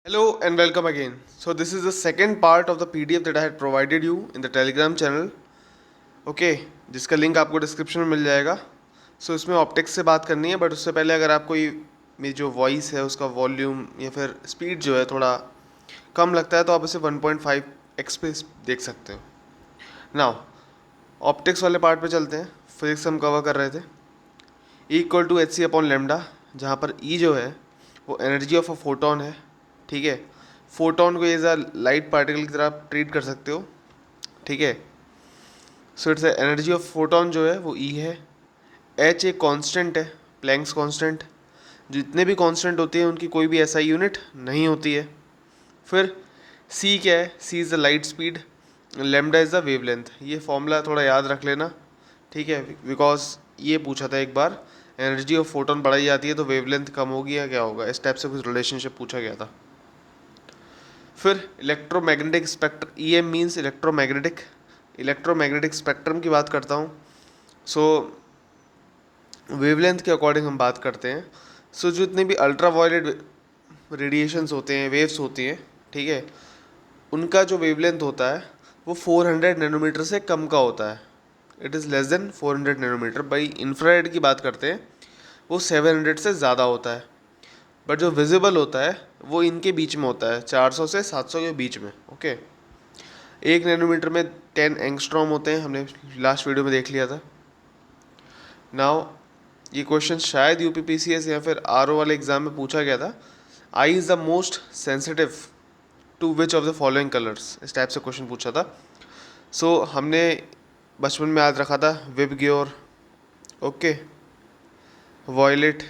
Hello and welcome again. So this is the second part of the PDF that I had provided you in the Telegram channel. Okay, जिसका link आपको description में मिल जाएगा. सो इसमें optics से बात करनी है, बट उससे पहले अगर आपको ये मेरी जो वॉइस है उसका वॉल्यूम या फिर स्पीड जो है थोड़ा कम लगता है तो आप इसे 1.5x पे देख सकते हो. नाउ ऑप्टिक्स वाले पार्ट पे चलते हैं. फिजिक्स हम कवर कर रहे थे. E=hc/λ, जहाँ पर E जो है वो एनर्जी ऑफ अ फोटोन है. ठीक है, फोटोन को एज अ लाइट पार्टिकल की तरह आप ट्रीट कर सकते हो. ठीक है, so it's energy of photon जो है वो ई है. एच एक कांस्टेंट है, प्लैंक्स कांस्टेंट. जितने भी कांस्टेंट होते हैं उनकी कोई भी एसआई यूनिट नहीं होती है. फिर सी क्या है? C is the light speed, lambda is the wavelength. ये फॉर्मूला थोड़ा याद रख लेना. ठीक है, बिकॉज ये पूछा था एक बार, एनर्जी ऑफ फोटोन बढ़ाई जाती है तो वेवलेंथ कम होगी या क्या होगा, इस टाइप से कुछ रिलेशनशिप पूछा गया था. फिर electromagnetic spectrum, E M means electromagnetic. Electromagnetic spectrum की बात करता हूँ. सो वेवलेंथ के अकॉर्डिंग हम बात करते हैं. सो जितने भी अल्ट्रा वायलेट रेडिएशंस होते हैं, वेव्स होती हैं, ठीक है, उनका जो वेवलेंथ होता है वो 400 नैनोमीटर से कम का होता है. It is less than 400 nanometre. By infrared की बात करते हैं वो 700 से ज़्यादा होता है. बट जो विजिबल होता है वो इनके बीच में होता है, 400 से 700 के बीच में. ओके, 1 नैनोमीटर में 10 एंगस्ट्रॉम होते हैं, हमने लास्ट वीडियो में देख लिया था. नाउ ये क्वेश्चन शायद यूपीपीसीएस या फिर आरओ वाले एग्जाम में पूछा गया था. Eye is the most sensitive to which of the following colours, इस टाइप से क्वेश्चन पूछा था. सो हमने बचपन में याद रखा था विबग्योर, ओके, वॉयलेट,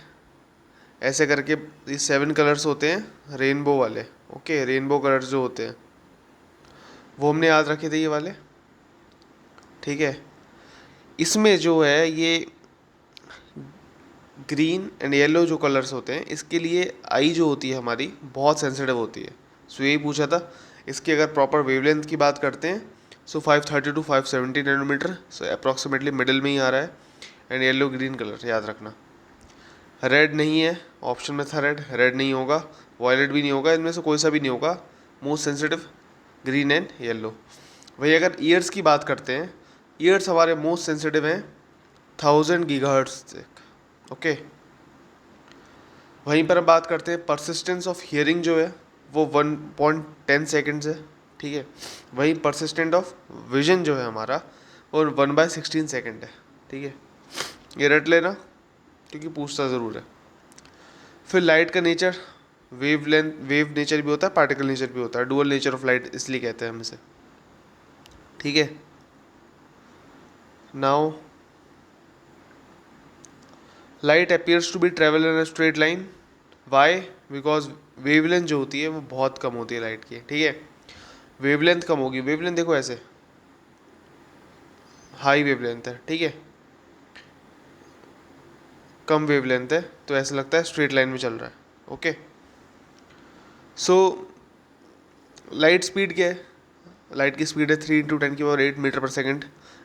ऐसे करके ये 7 कलर्स होते हैं रेनबो वाले. ओके, रेनबो कलर्स जो होते हैं वो हमने याद रखे थे, ये वाले. ठीक है, इसमें जो है ये ग्रीन एंड येलो जो कलर्स होते हैं इसके लिए आई जो होती है हमारी बहुत सेंसिटिव होती है. सो यही पूछा था. इसकी अगर प्रॉपर वेवलेंथ की बात करते हैं so 530 to 570 nanometre. So approximately middle में ही आ रहा है. एंड येलो ग्रीन कलर याद रखना. रेड नहीं है, ऑप्शन में था रेड, रेड नहीं होगा. वॉयलेट भी नहीं होगा, इनमें से कोई सा भी नहीं होगा. Most sensitive green and yellow. वही अगर ईयर्स की बात करते हैं, ईयर्स हमारे मोस्ट सेंसिटिव हैं 1000 गीगाहर्ट्ज तक. ओके, वहीं पर हम बात करते हैं परसिस्टेंस ऑफ हियरिंग जो है वो 1.10 सेकेंड्स है. ठीक है, वही परसिस्टेंट ऑफ विजन जो है हमारा और 1/16 सेकेंड है. ठीक है, ये रट लेना क्योंकि पूछता ज़रूर है. फिर लाइट का nature, wave length, wave nature भी होता है, पार्टिकल नेचर भी होता है. डुअल नेचर ऑफ लाइट इसलिए कहते हैं हम इसे. ठीक है, now light appears to be travel in a straight line. Why? Because wavelength जो होती है वो बहुत कम होती है लाइट की. ठीक है, वेवलेंथ कम होगी. वेवलेंथ देखो ऐसे हाई वेवलेंथ है, ठीक है, कम वेवलेंथ है तो ऐसा लगता है स्ट्रेट लाइन में चल रहा है. ओके, सो लाइट स्पीड क्या है? लाइट की स्पीड है 3 × 10⁸ मीटर पर सेकेंड.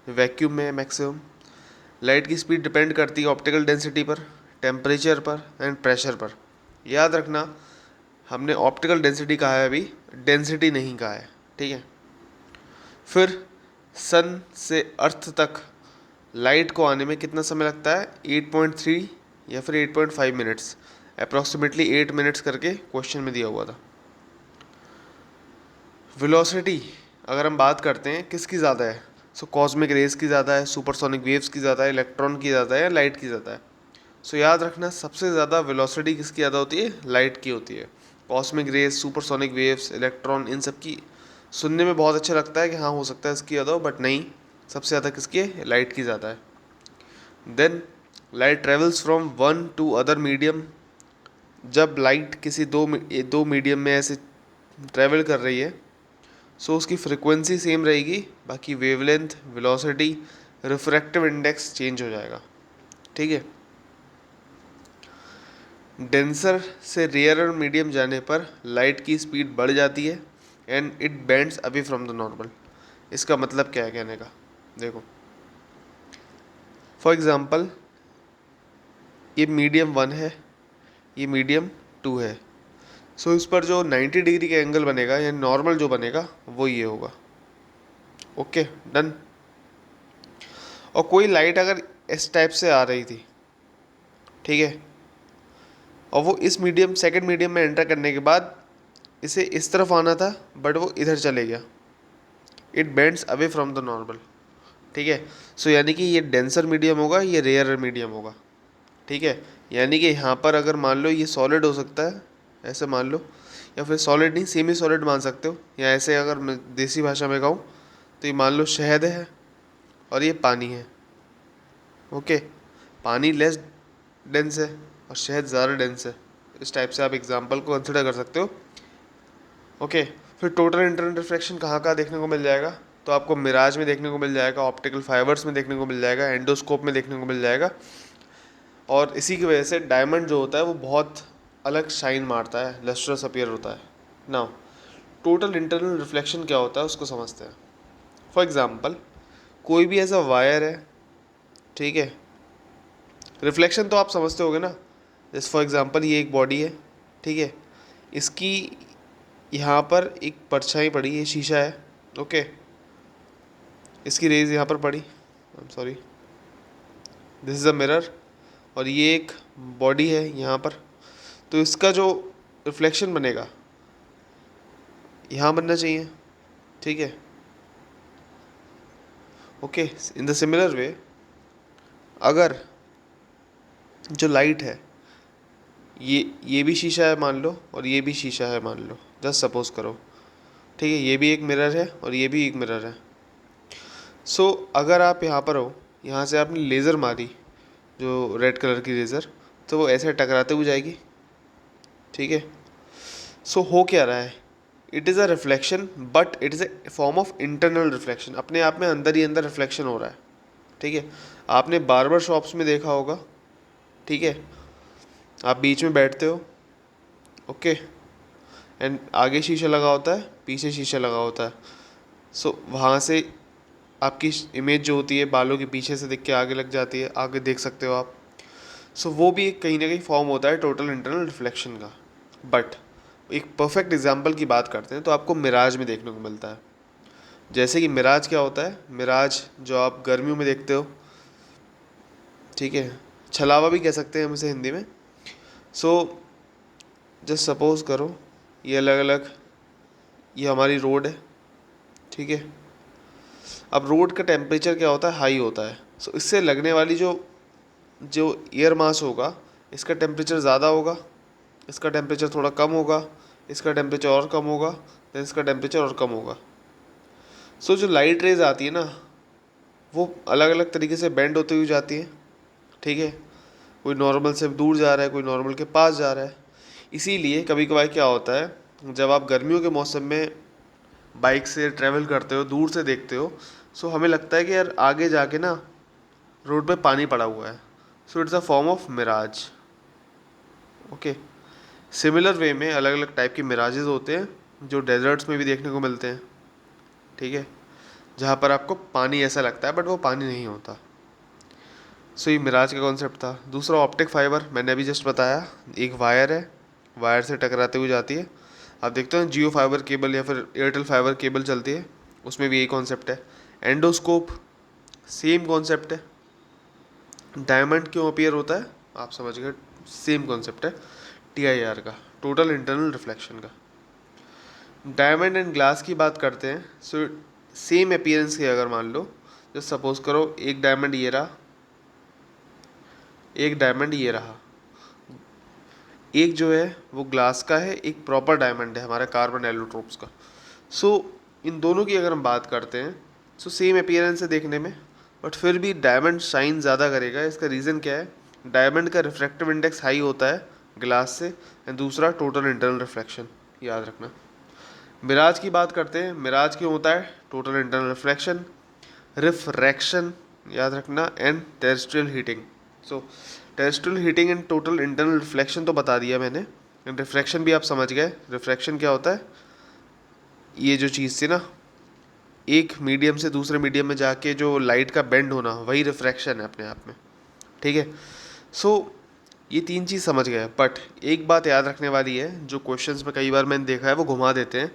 वैक्यूम में मैक्सिमम. लाइट की स्पीड डिपेंड करती है ऑप्टिकल डेंसिटी पर, टेम्परेचर पर एंड प्रेशर पर. याद रखना, हमने ऑप्टिकल डेंसिटी कहा है, अभी डेंसिटी नहीं कहा है. ठीक है, फिर सन से अर्थ तक लाइट को आने में कितना समय लगता है? 8.3 या फिर 8.5 मिनट्स. अप्रॉक्सीमेटली 8 मिनट्स करके क्वेश्चन में दिया हुआ था. वेलोसिटी अगर हम बात करते हैं किसकी ज़्यादा है, सो कॉस्मिक रेज की ज़्यादा है, सुपरसोनिक वेव्स की ज़्यादा है, इलेक्ट्रॉन की ज़्यादा है या लाइट की ज़्यादा है? सो याद रखना, सबसे ज़्यादा वेलोसिटी किसकी ज़्यादा होती है? लाइट की होती है. Cosmic rays, supersonic waves, electron, इन सब की सुनने में बहुत अच्छा लगता है कि हाँ हो सकता है इसकी ज़्यादा हो, बट नहीं, सबसे ज़्यादा किसकी है? लाइट की ज़्यादा है. Then light travels from one to other medium. जब लाइट किसी दो मीडियम में ऐसे ट्रैवल कर रही है सो उसकी फ्रिक्वेंसी सेम रहेगी, बाकी wavelength, velocity, refractive index change हो जाएगा. ठीक है, डेंसर से रेयर मीडियम जाने पर लाइट की स्पीड बढ़ जाती है and it bends away from the normal. इसका मतलब क्या है कहने का? देखो, फॉर एग्ज़ाम्पल ये मीडियम 1 है, ये मीडियम 2 है. सो इस पर जो 90 डिग्री का एंगल बनेगा या नॉर्मल जो बनेगा वो ये होगा। Okay, done. और कोई लाइट अगर इस टाइप से आ रही थी, ठीक है, और वो इस मीडियम सेकंड मीडियम में एंटर करने के बाद इसे इस तरफ आना था बट वो इधर चले गया, it bends away from the normal, ठीक है। सो यानी कि ये डेंसर मीडियम होगा, ये रेयर मीडियम होगा, ठीक है। यानी कि यहाँ पर अगर मान लो ये सॉलिड हो सकता है, ऐसे मान लो, या फिर सॉलिड नहीं, सेमी सॉलिड मान सकते हो, या ऐसे अगर मैं देसी भाषा में कहूँ तो ये मान लो शहद है और ये पानी है। ओके, पानी लेस डेंस है और शहद ज़्यादा डेंस है। इस टाइप से आप एग्जांपल को कंसिडर कर सकते हो। ओके, फिर टोटल इंटरनल रिफ्लेक्शन कहाँ कहाँ देखने को मिल जाएगा? तो आपको मिराज में देखने को मिल जाएगा, ऑप्टिकल फाइबर्स में देखने को मिल जाएगा, एंडोस्कोप में देखने को मिल जाएगा। और इसी की वजह से डायमंड जो होता है वो बहुत अलग शाइन मारता है, लस्ट्रस अपीयर होता है। नाउ टोटल इंटरनल रिफ्लेक्शन क्या होता है उसको समझते हैं। फॉर एग्जांपल, कोई भी ऐसा वायर है, ठीक है, रिफ्लेक्शन तो आप समझते होगे ना। जैसे फॉर एग्जांपल ये एक बॉडी है, ठीक है, इसकी यहाँ पर एक परछाई पड़ी, ये शीशा है, ओके, इसकी रेज यहाँ पर पड़ी, I am sorry, this is a mirror, और ये एक बॉडी है यहाँ पर। तो इसका जो रिफ्लेक्शन बनेगा यहाँ बनना चाहिए, ठीक है। Okay, in the similar way अगर जो लाइट है, ये भी शीशा है मान लो और ये भी शीशा है मान लो, जस्ट सपोज करो, ठीक है, ये भी एक मिरर है और ये भी एक मिरर है। सो अगर आप यहाँ पर हो, यहाँ से आपने लेज़र मारी, जो रेड कलर की लेज़र, तो वो ऐसे टकराते हुए जाएगी, ठीक है। सो हो क्या रहा है, it is a reflection but it is a form of internal reflection, अपने आप में अंदर ही अंदर रिफ्लेक्शन हो रहा है, ठीक है। आपने बार्बर शॉप्स में देखा होगा, ठीक है, आप बीच में बैठते हो, ओके, एंड आगे शीशा लगा होता है, पीछे शीशा लगा होता है। सो वहाँ से आपकी इमेज जो होती है बालों के पीछे से दिख के आगे लग जाती है, आगे देख सकते हो आप। सो वो भी एक कहीं ना कहीं फॉर्म होता है टोटल इंटरनल रिफ्लेक्शन का। बट एक परफेक्ट एग्जांपल की बात करते हैं तो आपको मिराज में देखने को मिलता है। जैसे कि मिराज क्या होता है, मिराज जो आप गर्मियों में देखते हो, ठीक है, छलावा भी कह सकते हैं हम इसे हिंदी में। सो जस्ट सपोज करो ये अलग अलग, ये हमारी रोड है, ठीक है। अब रोड का टेम्परेचर क्या होता है, हाई होता है। सो इससे लगने वाली जो जो एयर मास होगा, इसका टेम्परेचर ज़्यादा होगा, इसका टेम्परेचर थोड़ा कम होगा, इसका टेम्परेचर और कम होगा, देन इसका टेम्परेचर और कम होगा। सो जो लाइट रेज आती है ना, वो अलग अलग तरीके से बेंड होती हुई जाती है, ठीक है। कोई नॉर्मल से दूर जा रहा है, कोई नॉर्मल के पास जा रहा है। इसीलिए कभी कभार क्या होता है, जब आप गर्मियों के मौसम में बाइक से ट्रैवल करते हो, दूर से देखते हो, सो हमें लगता है कि यार आगे जाके ना रोड पे पानी पड़ा हुआ है। So it's a form of mirage. Okay, similar way में अलग अलग टाइप के मिराजेस होते हैं जो डेजर्ट्स में भी देखने को मिलते हैं, ठीक है, जहाँ पर आपको पानी ऐसा लगता है बट वो पानी नहीं होता। सो ये मिराज का कॉन्सेप्ट था। दूसरा ऑप्टिक फाइबर, मैंने अभी जस्ट बताया, एक वायर है, वायर से टकराते हुए जाती है। आप देखते हो जियो फाइबर केबल या फिर एयरटेल फाइबर केबल चलती है, उसमें भी यही कॉन्सेप्ट है। एंडोस्कोप, सेम कॉन्सेप्ट है। डायमंड क्यों अपीयर होता है आप समझ गए, सेम कॉन्सेप्ट है TIR का, टोटल इंटरनल रिफ्लेक्शन का। डायमंड एंड ग्लास की बात करते हैं, सो सेम अपीयरेंस की अगर मान लो, जस्ट सपोज करो एक डायमंड ये रहा, एक डायमंड ये रहा, एक जो है वो ग्लास का है, एक प्रॉपर डायमंड है हमारा कार्बन एलोट्रोप्स का। सो इन दोनों की अगर हम बात करते हैं, सो सेम अपीयरेंस है देखने में, बट फिर भी डायमंड शाइन ज़्यादा करेगा। इसका रीज़न क्या है, डायमंड का रिफ्रैक्टिव इंडेक्स हाई होता है ग्लास से, एंड दूसरा टोटल इंटरनल रिफ्लेक्शन, याद रखना। मिराज की बात करते हैं, मिराज क्यों होता है, टोटल इंटरनल रिफ्लेक्शन, रिफ्रैक्शन, याद रखना, and terrestrial heating. So terrestrial heating and total internal reflection तो बता दिया मैंने, एंड रिफ्रैक्शन भी आप समझ गए। रिफ्रैक्शन क्या होता है, ये जो चीज़ थी ना, एक मीडियम से दूसरे मीडियम में जाके जो लाइट का बेंड होना, वही रिफ्रैक्शन है अपने आप में, ठीक है। सो ये तीन चीज़ समझ गए, बट एक बात याद रखने वाली है, जो क्वेश्चंस में कई बार मैंने देखा है वो घुमा देते हैं।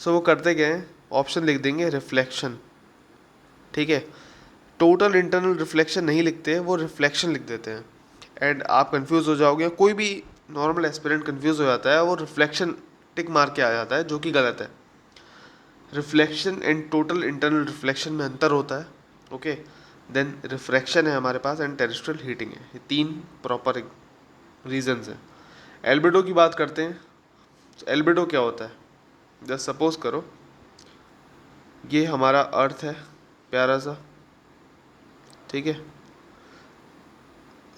सो वो करते क्या हैं, ऑप्शन लिख देंगे रिफ्लेक्शन, ठीक है, टोटल इंटरनल रिफ्लेक्शन नहीं लिखते, वो रिफ्लेक्शन लिख देते हैं। एंड आप कंफ्यूज हो जाओगे, कोई भी नॉर्मल एस्पिरेंट कंफ्यूज हो जाता है, वो रिफ्लेक्शन टिक मार के आ जाता है, जो कि गलत है। Reflection and total internal reflection में अंतर होता है, ओके। देन रिफ्रैक्शन है हमारे पास, एंड टेरेस्ट्रियल हीटिंग है। ये तीन प्रॉपर रीजंस हैं। एल्बिडो की बात करते हैं। एल्बिडो क्या होता है, जस्ट सपोज करो ये हमारा अर्थ है प्यारा सा, ठीक है।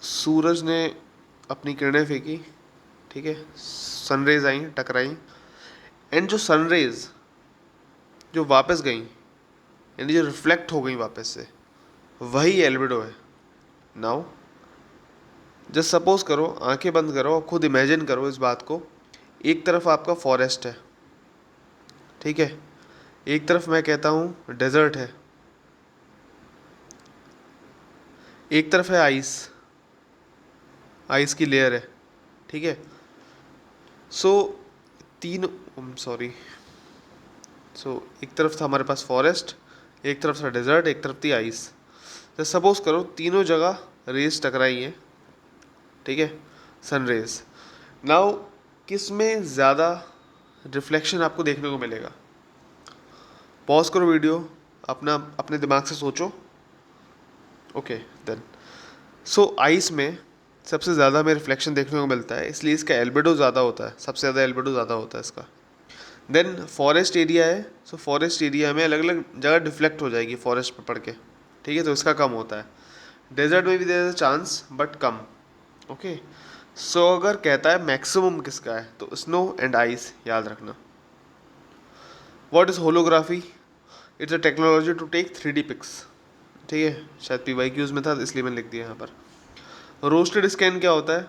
सूरज ने अपनी किरणें फेंकी, ठीक है, सनरेज आई, टकराई, एंड जो सनरेज जो वापस गई, यानी जो रिफ्लेक्ट हो गई वापस से, वही एल्बिडो है। नाउ जस्ट सपोज करो, आंखें बंद करो और खुद इमेजिन करो इस बात को। एक तरफ आपका फॉरेस्ट है, ठीक है, एक तरफ मैं कहता हूँ डेजर्ट है, एक तरफ है आइस, आइस की लेयर है, ठीक है। सो तीन सॉरी सो एक तरफ था हमारे पास फॉरेस्ट, एक तरफ था डेजर्ट, एक तरफ थी आइस। तो सपोज करो तीनों जगह रेस टकराई हैं, ठीक है, सन रेज। नाउ किस में ज़्यादा रिफ्लेक्शन आपको देखने को मिलेगा? पॉज करो वीडियो, अपना अपने दिमाग से सोचो, ओके। देन सो आइस में सबसे ज़्यादा हमें रिफ्लेक्शन देखने को मिलता है, इसलिए इसका एल्बिडो ज़्यादा होता है, सबसे ज़्यादा एल्बिडो ज़्यादा होता है इसका। देन फॉरेस्ट एरिया है, सो फॉरेस्ट एरिया में अलग अलग जगह डिफ्लेक्ट हो जाएगी फॉरेस्ट पे पड़ के, ठीक है, तो इसका कम होता है। डेजर्ट में भी there is a chance but कम, ओके। सो अगर कहता है मैक्सिमम किसका है, तो स्नो एंड आइस याद रखना। What is holography? It's a technology to take 3D pics, ठीक है, शायद PYQs में था इसलिए मैंने लिख दिया यहाँ पर। रोस्टेड स्कैन क्या होता है?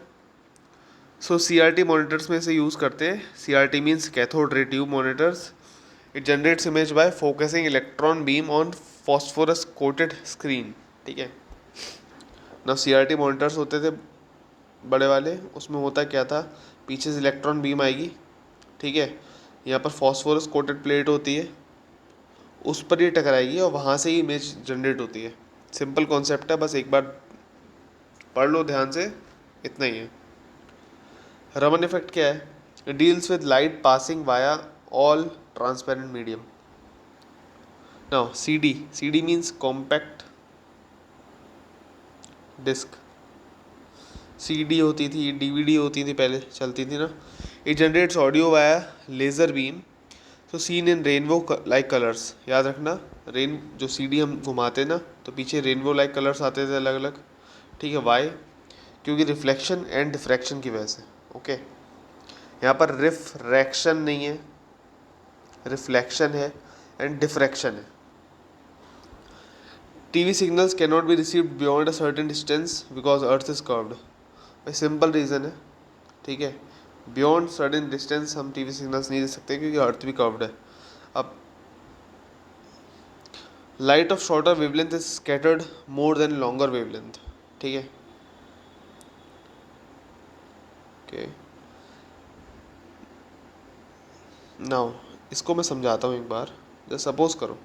सो CRT मॉनिटर्स में इसे यूज़ करते हैं। CRT means cathode ray tube monitors. It generates image by focusing electron beam on phosphorus coated screen, ठीक है ना। CRT मॉनिटर्स होते थे बड़े वाले, उसमें होता क्या था, पीछे से इलेक्ट्रॉन बीम आएगी, ठीक है, यहाँ पर फॉस्फोरस कोटेड प्लेट होती है, उस पर ये टकराएगी और वहाँ से ही इमेज जनरेट होती है। सिंपल कॉन्सेप्ट है, बस एक बार पढ़ लो ध्यान से, इतना ही है। रमन इफेक्ट क्या है? Deals with light passing via all transparent medium. Now CD means compact disc. CD होती थी, DVD होती थी, पहले चलती थी ना। It generates audio via laser beam, तो seen in rainbow like colours, याद रखना। रेन जो CD हम घुमाते ना, तो पीछे रेनबो लाइक कलर्स आते थे अलग अलग, ठीक है। वाई? क्योंकि रिफ्लेक्शन एंड डिफ्रैक्शन की वजह से, ओके। यहाँ पर रिफ्रैक्शन नहीं है, रिफ्लेक्शन है, एंड डिफ्रैक्शन है। TV signals cannot be received beyond a certain distance because Earth is curved। भाई सिंपल रीज़न है, ठीक है, बियॉन्ड सर्टेन डिस्टेंस हम TV सिग्नल्स नहीं दे सकते क्योंकि अर्थ भी कर्व्ड है। अब light of shorter wavelength is scattered more than longer wavelength, ठीक है, ओके। नाउ इसको मैं समझाता हूँ एक बार। जैसे सपोज करो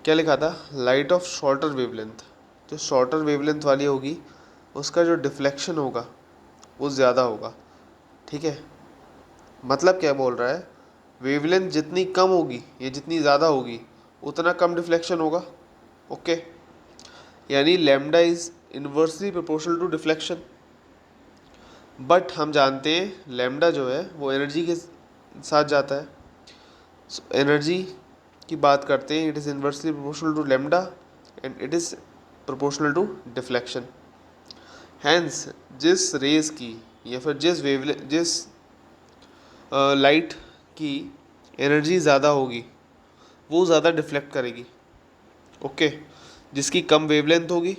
क्या लिखा था, लाइट ऑफ शॉर्टर वेवलेंथ, जो शॉर्टर वेवलेंथ वाली होगी उसका जो डिफ्लेक्शन होगा वो ज़्यादा होगा, ठीक है। मतलब क्या बोल रहा है, वेवलेंथ जितनी कम होगी या जितनी ज़्यादा होगी उतना कम डिफ्लेक्शन होगा, ओके। यानी lambda is inversely proportional to deflection. But हम जानते हैं लैम्डा जो है वो एनर्जी के साथ जाता है। एनर्जी की बात करते हैं, it is inversely proportional to lambda and it is proportional to deflection. Hence जिस रेज की या फिर जिस लाइट की एनर्जी ज़्यादा होगी वो ज़्यादा डिफ्लेक्ट करेगी, ओके। जिसकी कम वेवलेंथ होगी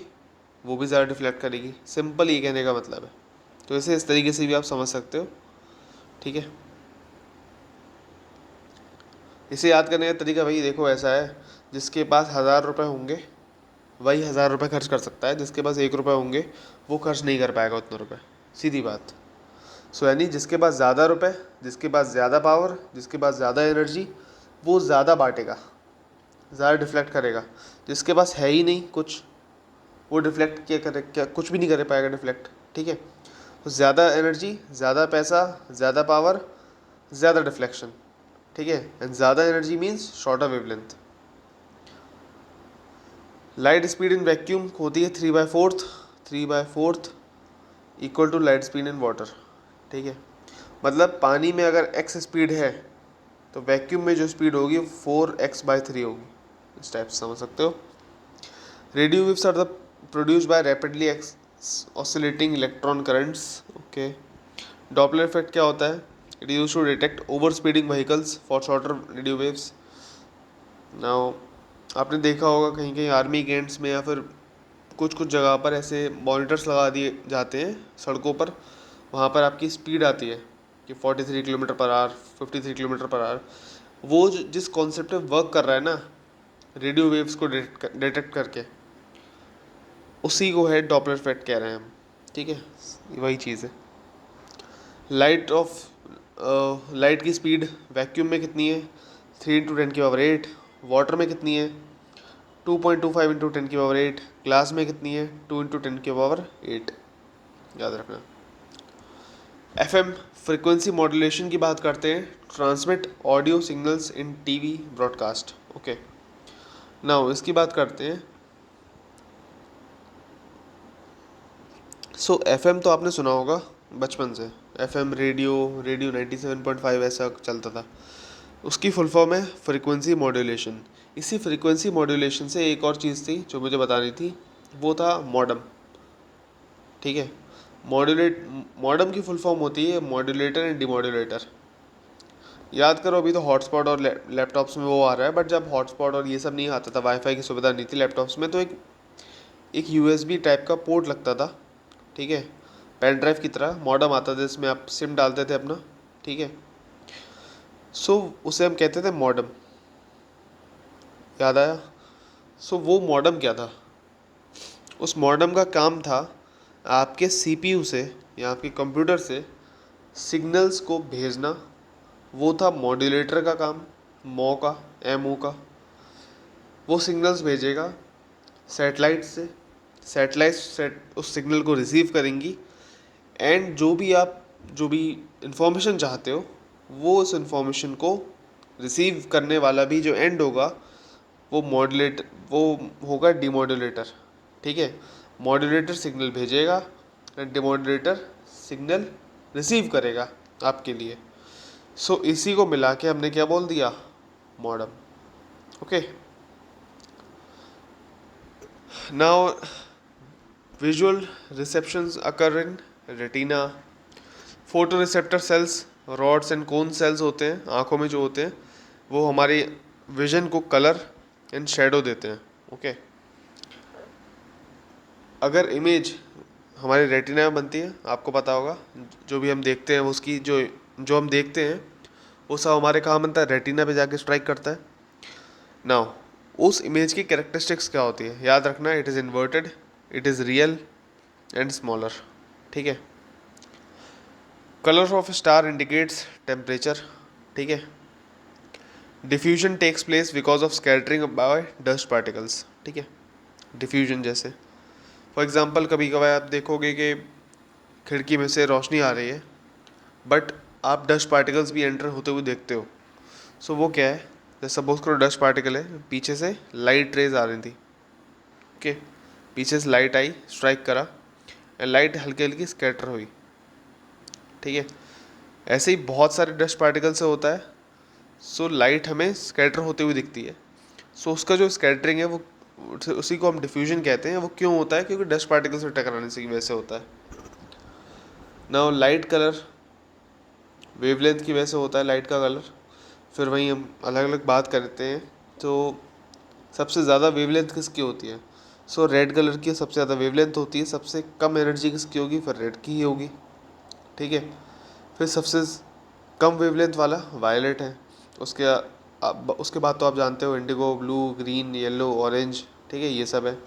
वो भी ज़्यादा डिफ्लेक्ट करेगी। सिंपल ये कहने का मतलब है। तो इसे इस तरीके से भी आप समझ सकते हो, ठीक है। इसे याद करने का तरीका भाई देखो ऐसा है, जिसके पास 1000 रुपये होंगे वही 1000 रुपये खर्च कर सकता है, जिसके पास 1 रुपये होंगे वो खर्च नहीं कर पाएगा उतने रुपये, सीधी बात। सो यानी जिसके पास ज़्यादा रुपए, जिसके पास ज़्यादा पावर, जिसके पास ज़्यादा एनर्जी, वो ज़्यादा बांटेगा, ज़्यादा डिफ्लेक्ट करेगा। जिसके पास है ही नहीं कुछ, वो डिफ्लेक्ट क्या करे, क्या कुछ भी नहीं कर पाएगा डिफ्लेक्ट, ठीक है। तो ज़्यादा एनर्जी, ज़्यादा पैसा, ज़्यादा पावर, ज़्यादा डिफ्लेक्शन, ठीक है। एंड ज़्यादा energy means shorter wavelength. Light speed in vacuum होती है 3/4, 3/4 equal to light speed in water, ठीक है। मतलब पानी में अगर x स्पीड है तो वैक्यूम में जो स्पीड होगी वो 4x/3 होगी, इस टाइप से समझ सकते हो। Radio waves are the produced by rapidly oscillating electron currents, okay. Doppler effect क्या होता है? It use to detect over speeding vehicles for shorter radio waves. Now आपने देखा होगा कहीं कहीं आर्मी कैंट्स में या फिर कुछ कुछ जगह पर ऐसे मॉनिटर्स लगा दिए जाते हैं सड़कों पर, वहाँ पर आपकी स्पीड आती है कि 43 kilometre per hour, 53 kilometre per hour. वो जिस कॉन्सेप्ट पे वर्क कर रहा है ना, रेडियो वेव्स को डिटेक्ट करके, उसी को है डॉपलर इफेक्ट कह रहे हैं हम, ठीक है। वही चीज़ है। लाइट की स्पीड वैक्यूम में कितनी है? 3 × 10⁸। वाटर में कितनी है? 2.25 × 10⁸। ग्लास में कितनी है? 2 × 10⁸। याद रखना। FM फ्रिक्वेंसी मॉड्यूलेशन की बात करते हैं, transmit audio signals in TV broadcast, okay. Now इसकी बात करते हैं। सो FM तो आपने सुना होगा बचपन से, FM रेडियो 97.5 ऐसा चलता था। उसकी फुल फॉर्म है फ्रिक्वेंसी मॉड्यूलेशन। इसी फ्रिक्वेंसी मॉड्यूलेशन से एक और चीज़ थी जो मुझे बतानी थी, वो था मॉडम, ठीक है। मॉडम की फुल फॉर्म होती है मॉड्यूलेटर एंड डिमॉड्यूलेटर। याद करो, अभी तो हॉटस्पॉट और लैपटॉप्स में वो आ रहा है, बट जब हॉटस्पॉट और ये सब नहीं आता था, वाईफाई की सुविधा नहीं थी लैपटॉप्स में, तो एक USB टाइप का पोर्ट लगता था, ठीक है। पेन ड्राइव की तरह मॉडम आता था, जिसमें आप सिम डालते थे अपना, ठीक है। सो उसे हम कहते थे मॉडम, याद आया। सो वो मॉडम क्या था? उस मॉडम का काम था आपके CPU से या आपके कंप्यूटर से सिग्नल्स को भेजना। वो था मॉड्यूलेटर का काम, MO का। वो सिग्नल्स भेजेगा सैटेलाइट से, सैटेलाइट उस सिग्नल को रिसीव करेंगी, एंड जो भी इंफॉर्मेशन चाहते हो, वो उस इंफॉर्मेशन को रिसीव करने वाला भी जो एंड होगा वो होगा डिमॉड्यूलेटर, ठीक है। मॉड्यूलेटर सिग्नल भेजेगा, डिमॉड्यूलेटर सिग्नल रिसीव करेगा आपके लिए। सो इसी को मिला के हमने क्या बोल दिया? Modem, okay. Now visual receptions occur in retina. Photo receptor cells, rods and cone cells होते हैं आँखों में जो होते हैं, वो हमारी विजन को कलर एंड शेडो देते हैं, ओके। अगर इमेज हमारे रेटिना में बनती है, आपको पता होगा, जो भी हम देखते हैं उसकी जो हम देखते हैं वो सब हमारे कहाँ बनता है? रेटिना पे जाके स्ट्राइक करता है। नाउ उस इमेज की कैरेक्टरिस्टिक्स क्या होती है? याद रखना, it is inverted, it is real and smaller, ठीक है। Colour of star indicates temperature, ठीक है। Diffusion takes place because of scattering by dust particles, ठीक है। डिफ्यूजन जैसे फॉर एग्जांपल कभी कभार आप देखोगे कि खिड़की में से रोशनी आ रही है, बट आप डस्ट पार्टिकल्स भी एंटर होते हुए देखते हो। सो वो क्या है? जैसे सपोज करो डस्ट पार्टिकल है, पीछे से लाइट रेज आ रही थी, ओके। पीछे से लाइट आई, स्ट्राइक करा, एंड लाइट हल्की हल्की स्कैटर हुई, ठीक है। ऐसे ही बहुत सारे डस्ट पार्टिकल से होता है। सो लाइट हमें स्कैटर होते हुए दिखती है। सो उसका जो स्कैटरिंग है वो, उसी को हम डिफ्यूजन कहते हैं। वो क्यों होता है? क्योंकि डस्ट पार्टिकल से टकराने से वजह से होता है। नाउ लाइट कलर वेवलेंथ की वजह से होता है, लाइट का कलर। फिर वहीं हम अलग अलग बात करते हैं, तो सबसे ज़्यादा वेवलेंथ किसकी होती है? सो रेड कलर की सबसे ज़्यादा वेवलेंथ होती है। सबसे कम एनर्जी किसकी होगी? फिर रेड की ही होगी, ठीक है। फिर सबसे कम वेवलेंथ वाला वायलेट है। उसके बाद तो आप जानते हो Indigo, blue, green, yellow, orange, ठीक है, ये सब है।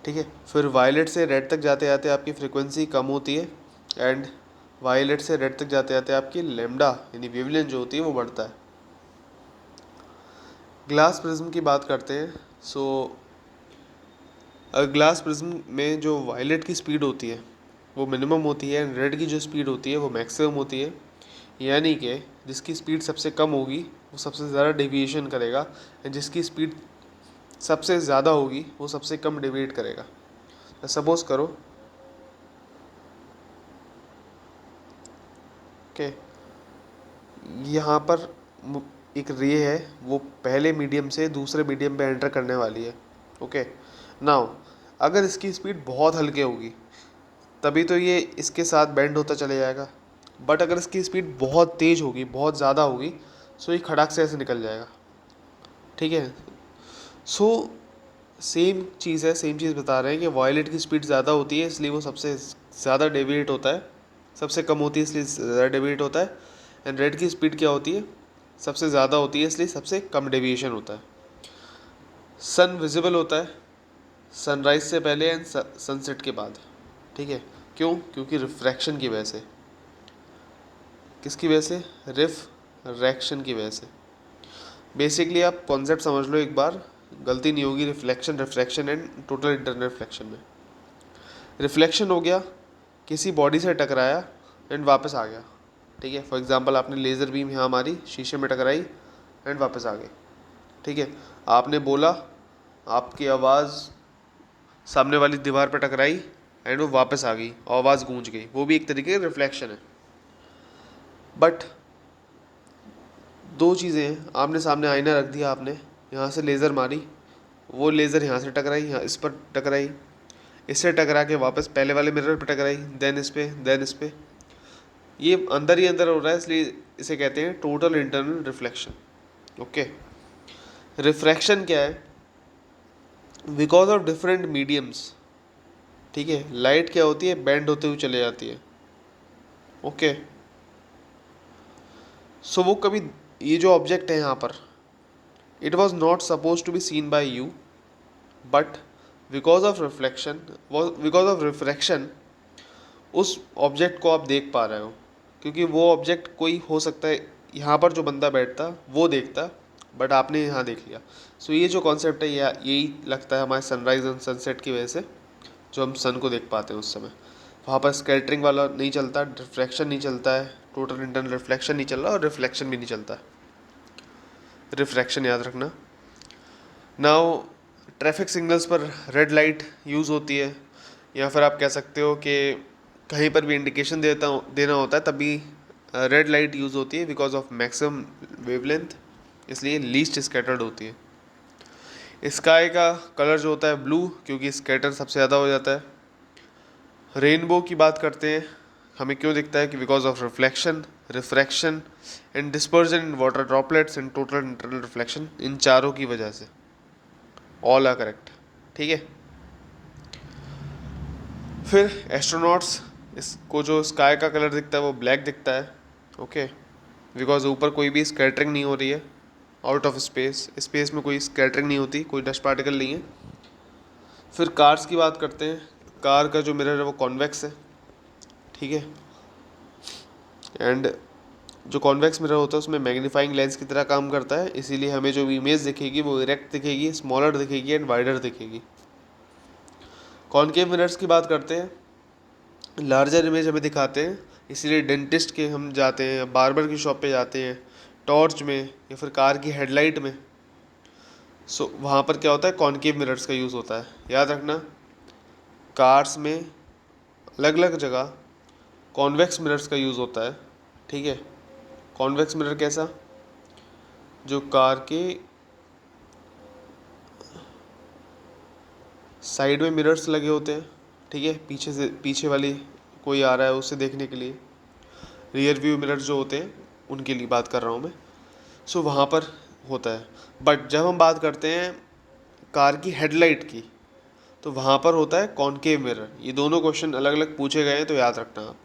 ठीक है। फिर वायलेट से रेड तक जाते जाते आपकी फ्रिक्वेंसी कम होती है, एंड वायलेट से रेड तक जाते जाते आपकी लैम्डा यानी वेवलेंथ जो होती है वो बढ़ता है। ग्लास प्रिज्म की बात करते हैं। सो ग्लास प्रिज्म में जो वायलेट की स्पीड होती है वो मिनिमम होती है, एंड रेड की जो स्पीड होती है वो मैक्सिमम होती है। यानी कि जिसकी स्पीड सबसे कम होगी वो सबसे ज़्यादा डेविएशन करेगा, एंड जिसकी स्पीड सबसे ज़्यादा होगी वो सबसे कम डेविएट करेगा। सपोज करो कि यहाँ पर एक रे है, वो पहले मीडियम से दूसरे मीडियम पे एंटर करने वाली है। ओके, नाउ अगर इसकी स्पीड बहुत हल्की होगी तभी तो ये इसके साथ बेंड होता चले जाएगा, बट अगर इसकी स्पीड बहुत तेज़ होगी, बहुत ज़्यादा होगी, सो ये खड़ाक से ऐसे निकल जाएगा। ठीक है। सो सेम चीज़ है, सेम चीज़ बता रहे हैं कि वायलेट की स्पीड ज़्यादा होती है इसलिए वो सबसे ज़्यादा डेविएट होता है, सबसे कम होती है इसलिए ज़्यादा डेविएट होता है। एंड रेड की स्पीड क्या होती है, सबसे ज़्यादा होती है इसलिए सबसे कम डेविएशन होता है। सन विजिबल होता है सनराइज से पहले एंड सनसेट के बाद। ठीक है, क्यों? क्योंकि रिफ्रैक्शन की वजह से। किसकी वजह से? रिफ्रैक्शन की वजह से। बेसिकली आप कॉन्सेप्ट समझ लो एक बार, गलती नहीं होगी। Reflection, refraction and total internal reflection में रिफ्लेक्शन हो गया, किसी बॉडी से टकराया एंड वापस आ गया। ठीक है, फॉर एग्जांपल आपने लेज़र बीम यहाँ मारी, शीशे में टकराई एंड वापस आ गई। ठीक है, आपने बोला, आपकी आवाज़ सामने वाली दीवार पर टकराई एंड वो वापस आ गई और आवाज़ गूंज गई, वो भी एक तरीके का रिफ्लेक्शन है। बट दो चीज़ें हैं, आमने सामने आईना रख दिया आपने, यहाँ से लेज़र मारी, वो लेज़र यहाँ से टकराई, यहाँ इस पर टकराई, इससे टकरा के वापस पहले वाले मिरर पर टकराई, देन इस पे, देन इस पे। ये अंदर ही अंदर हो रहा है, इसलिए इसे कहते हैं total internal reflection. Okay. Refraction क्या है? Because of different mediums. ठीक है, लाइट क्या होती है? बेंड होते हुए चले जाती है। ओके। सो वो कभी, ये जो ऑब्जेक्ट है यहाँ पर, it was not suppose to be seen by you, but because of reflection, because of refraction उस ऑब्जेक्ट को आप देख पा रहे हो। क्योंकि वो ऑब्जेक्ट कोई हो सकता है, यहाँ पर जो बंदा बैठता वो देखता, बट आपने यहाँ देख लिया। सो ये जो कॉन्सेप्ट है यही लगता है हमारे सनराइज एंड सनसेट की वजह से, जो हम सन को देख पाते हैं उस समय। वहाँ पर स्कैटरिंग वाला नहीं चलता, रिफ्रैक्शन नहीं चलता है, टोटल इंटरनल रिफ्लेक्शन नहीं चल रहा, और रिफ्लेक्शन भी नहीं चलता है। रिफ्रैक्शन याद रखना। नाउ ट्रैफिक सिग्नल्स पर रेड लाइट यूज़ होती है, या फिर आप कह सकते हो कि कहीं पर भी इंडिकेशन देना होता है तभी रेड लाइट यूज़ होती है, बिकॉज ऑफ मैक्सिमम वेवलेंथ, इसलिए लीस्ट स्कैटर्ड होती है। स्काई का कलर जो होता है ब्लू, क्योंकि स्कैटर सबसे ज़्यादा हो जाता है। रेनबो की बात करते हैं, हमें क्यों दिखता है? कि because of reflection, refraction and dispersion in water droplets and total internal reflection, इन चारों की वजह से। All are correct. ठीक है। फिर एस्ट्रोनॉट्स, इसको जो स्काई का कलर दिखता है वो ब्लैक दिखता है। ओके, बिकॉज ऊपर कोई भी स्कैटरिंग नहीं हो रही है, आउट ऑफ स्पेस, स्पेस में कोई स्कैटरिंग नहीं होती, कोई डस्ट पार्टिकल नहीं है। फिर कार्स की बात करते हैं, कार का जो मिरर है वो कॉन्वेक्स है। ठीक है, एंड जो कॉन्वेक्स मिरर होता है उसमें मैग्नीफाइंग लेंस की तरह काम करता है, इसीलिए हमें जो इमेज दिखेगी वो इरेक्ट दिखेगी, स्मॉलर दिखेगी एंड वाइडर दिखेगी। कॉनकेव मिरर्स की बात करते हैं, लार्जर इमेज हमें दिखाते हैं, इसीलिए डेंटिस्ट के हम जाते हैं, बार्बर की शॉप पे जाते हैं, टॉर्च में या फिर कार की हेडलाइट में। सो वहाँ पर क्या होता है? कॉनकेव मिरर्स का यूज़ होता है। याद रखना, कार्स में अलग अलग जगह कॉन्वेक्स मिरर्स का यूज़ होता है। ठीक है, कॉन्वेक्स मिरर कैसा? जो कार के साइड में मिरर्स लगे होते हैं। ठीक है, पीछे से, पीछे वाली कोई आ रहा है उसे देखने के लिए, रियर व्यू मिरर्स जो होते हैं उनके लिए बात कर रहा हूँ मैं। सो वहाँ पर होता है। बट जब हम बात करते हैं कार की हेडलाइट की, तो वहाँ पर होता है कॉनकेव मिरर। ये दोनों क्वेश्चन अलग अलग पूछे गए हैं, तो याद रखना आप।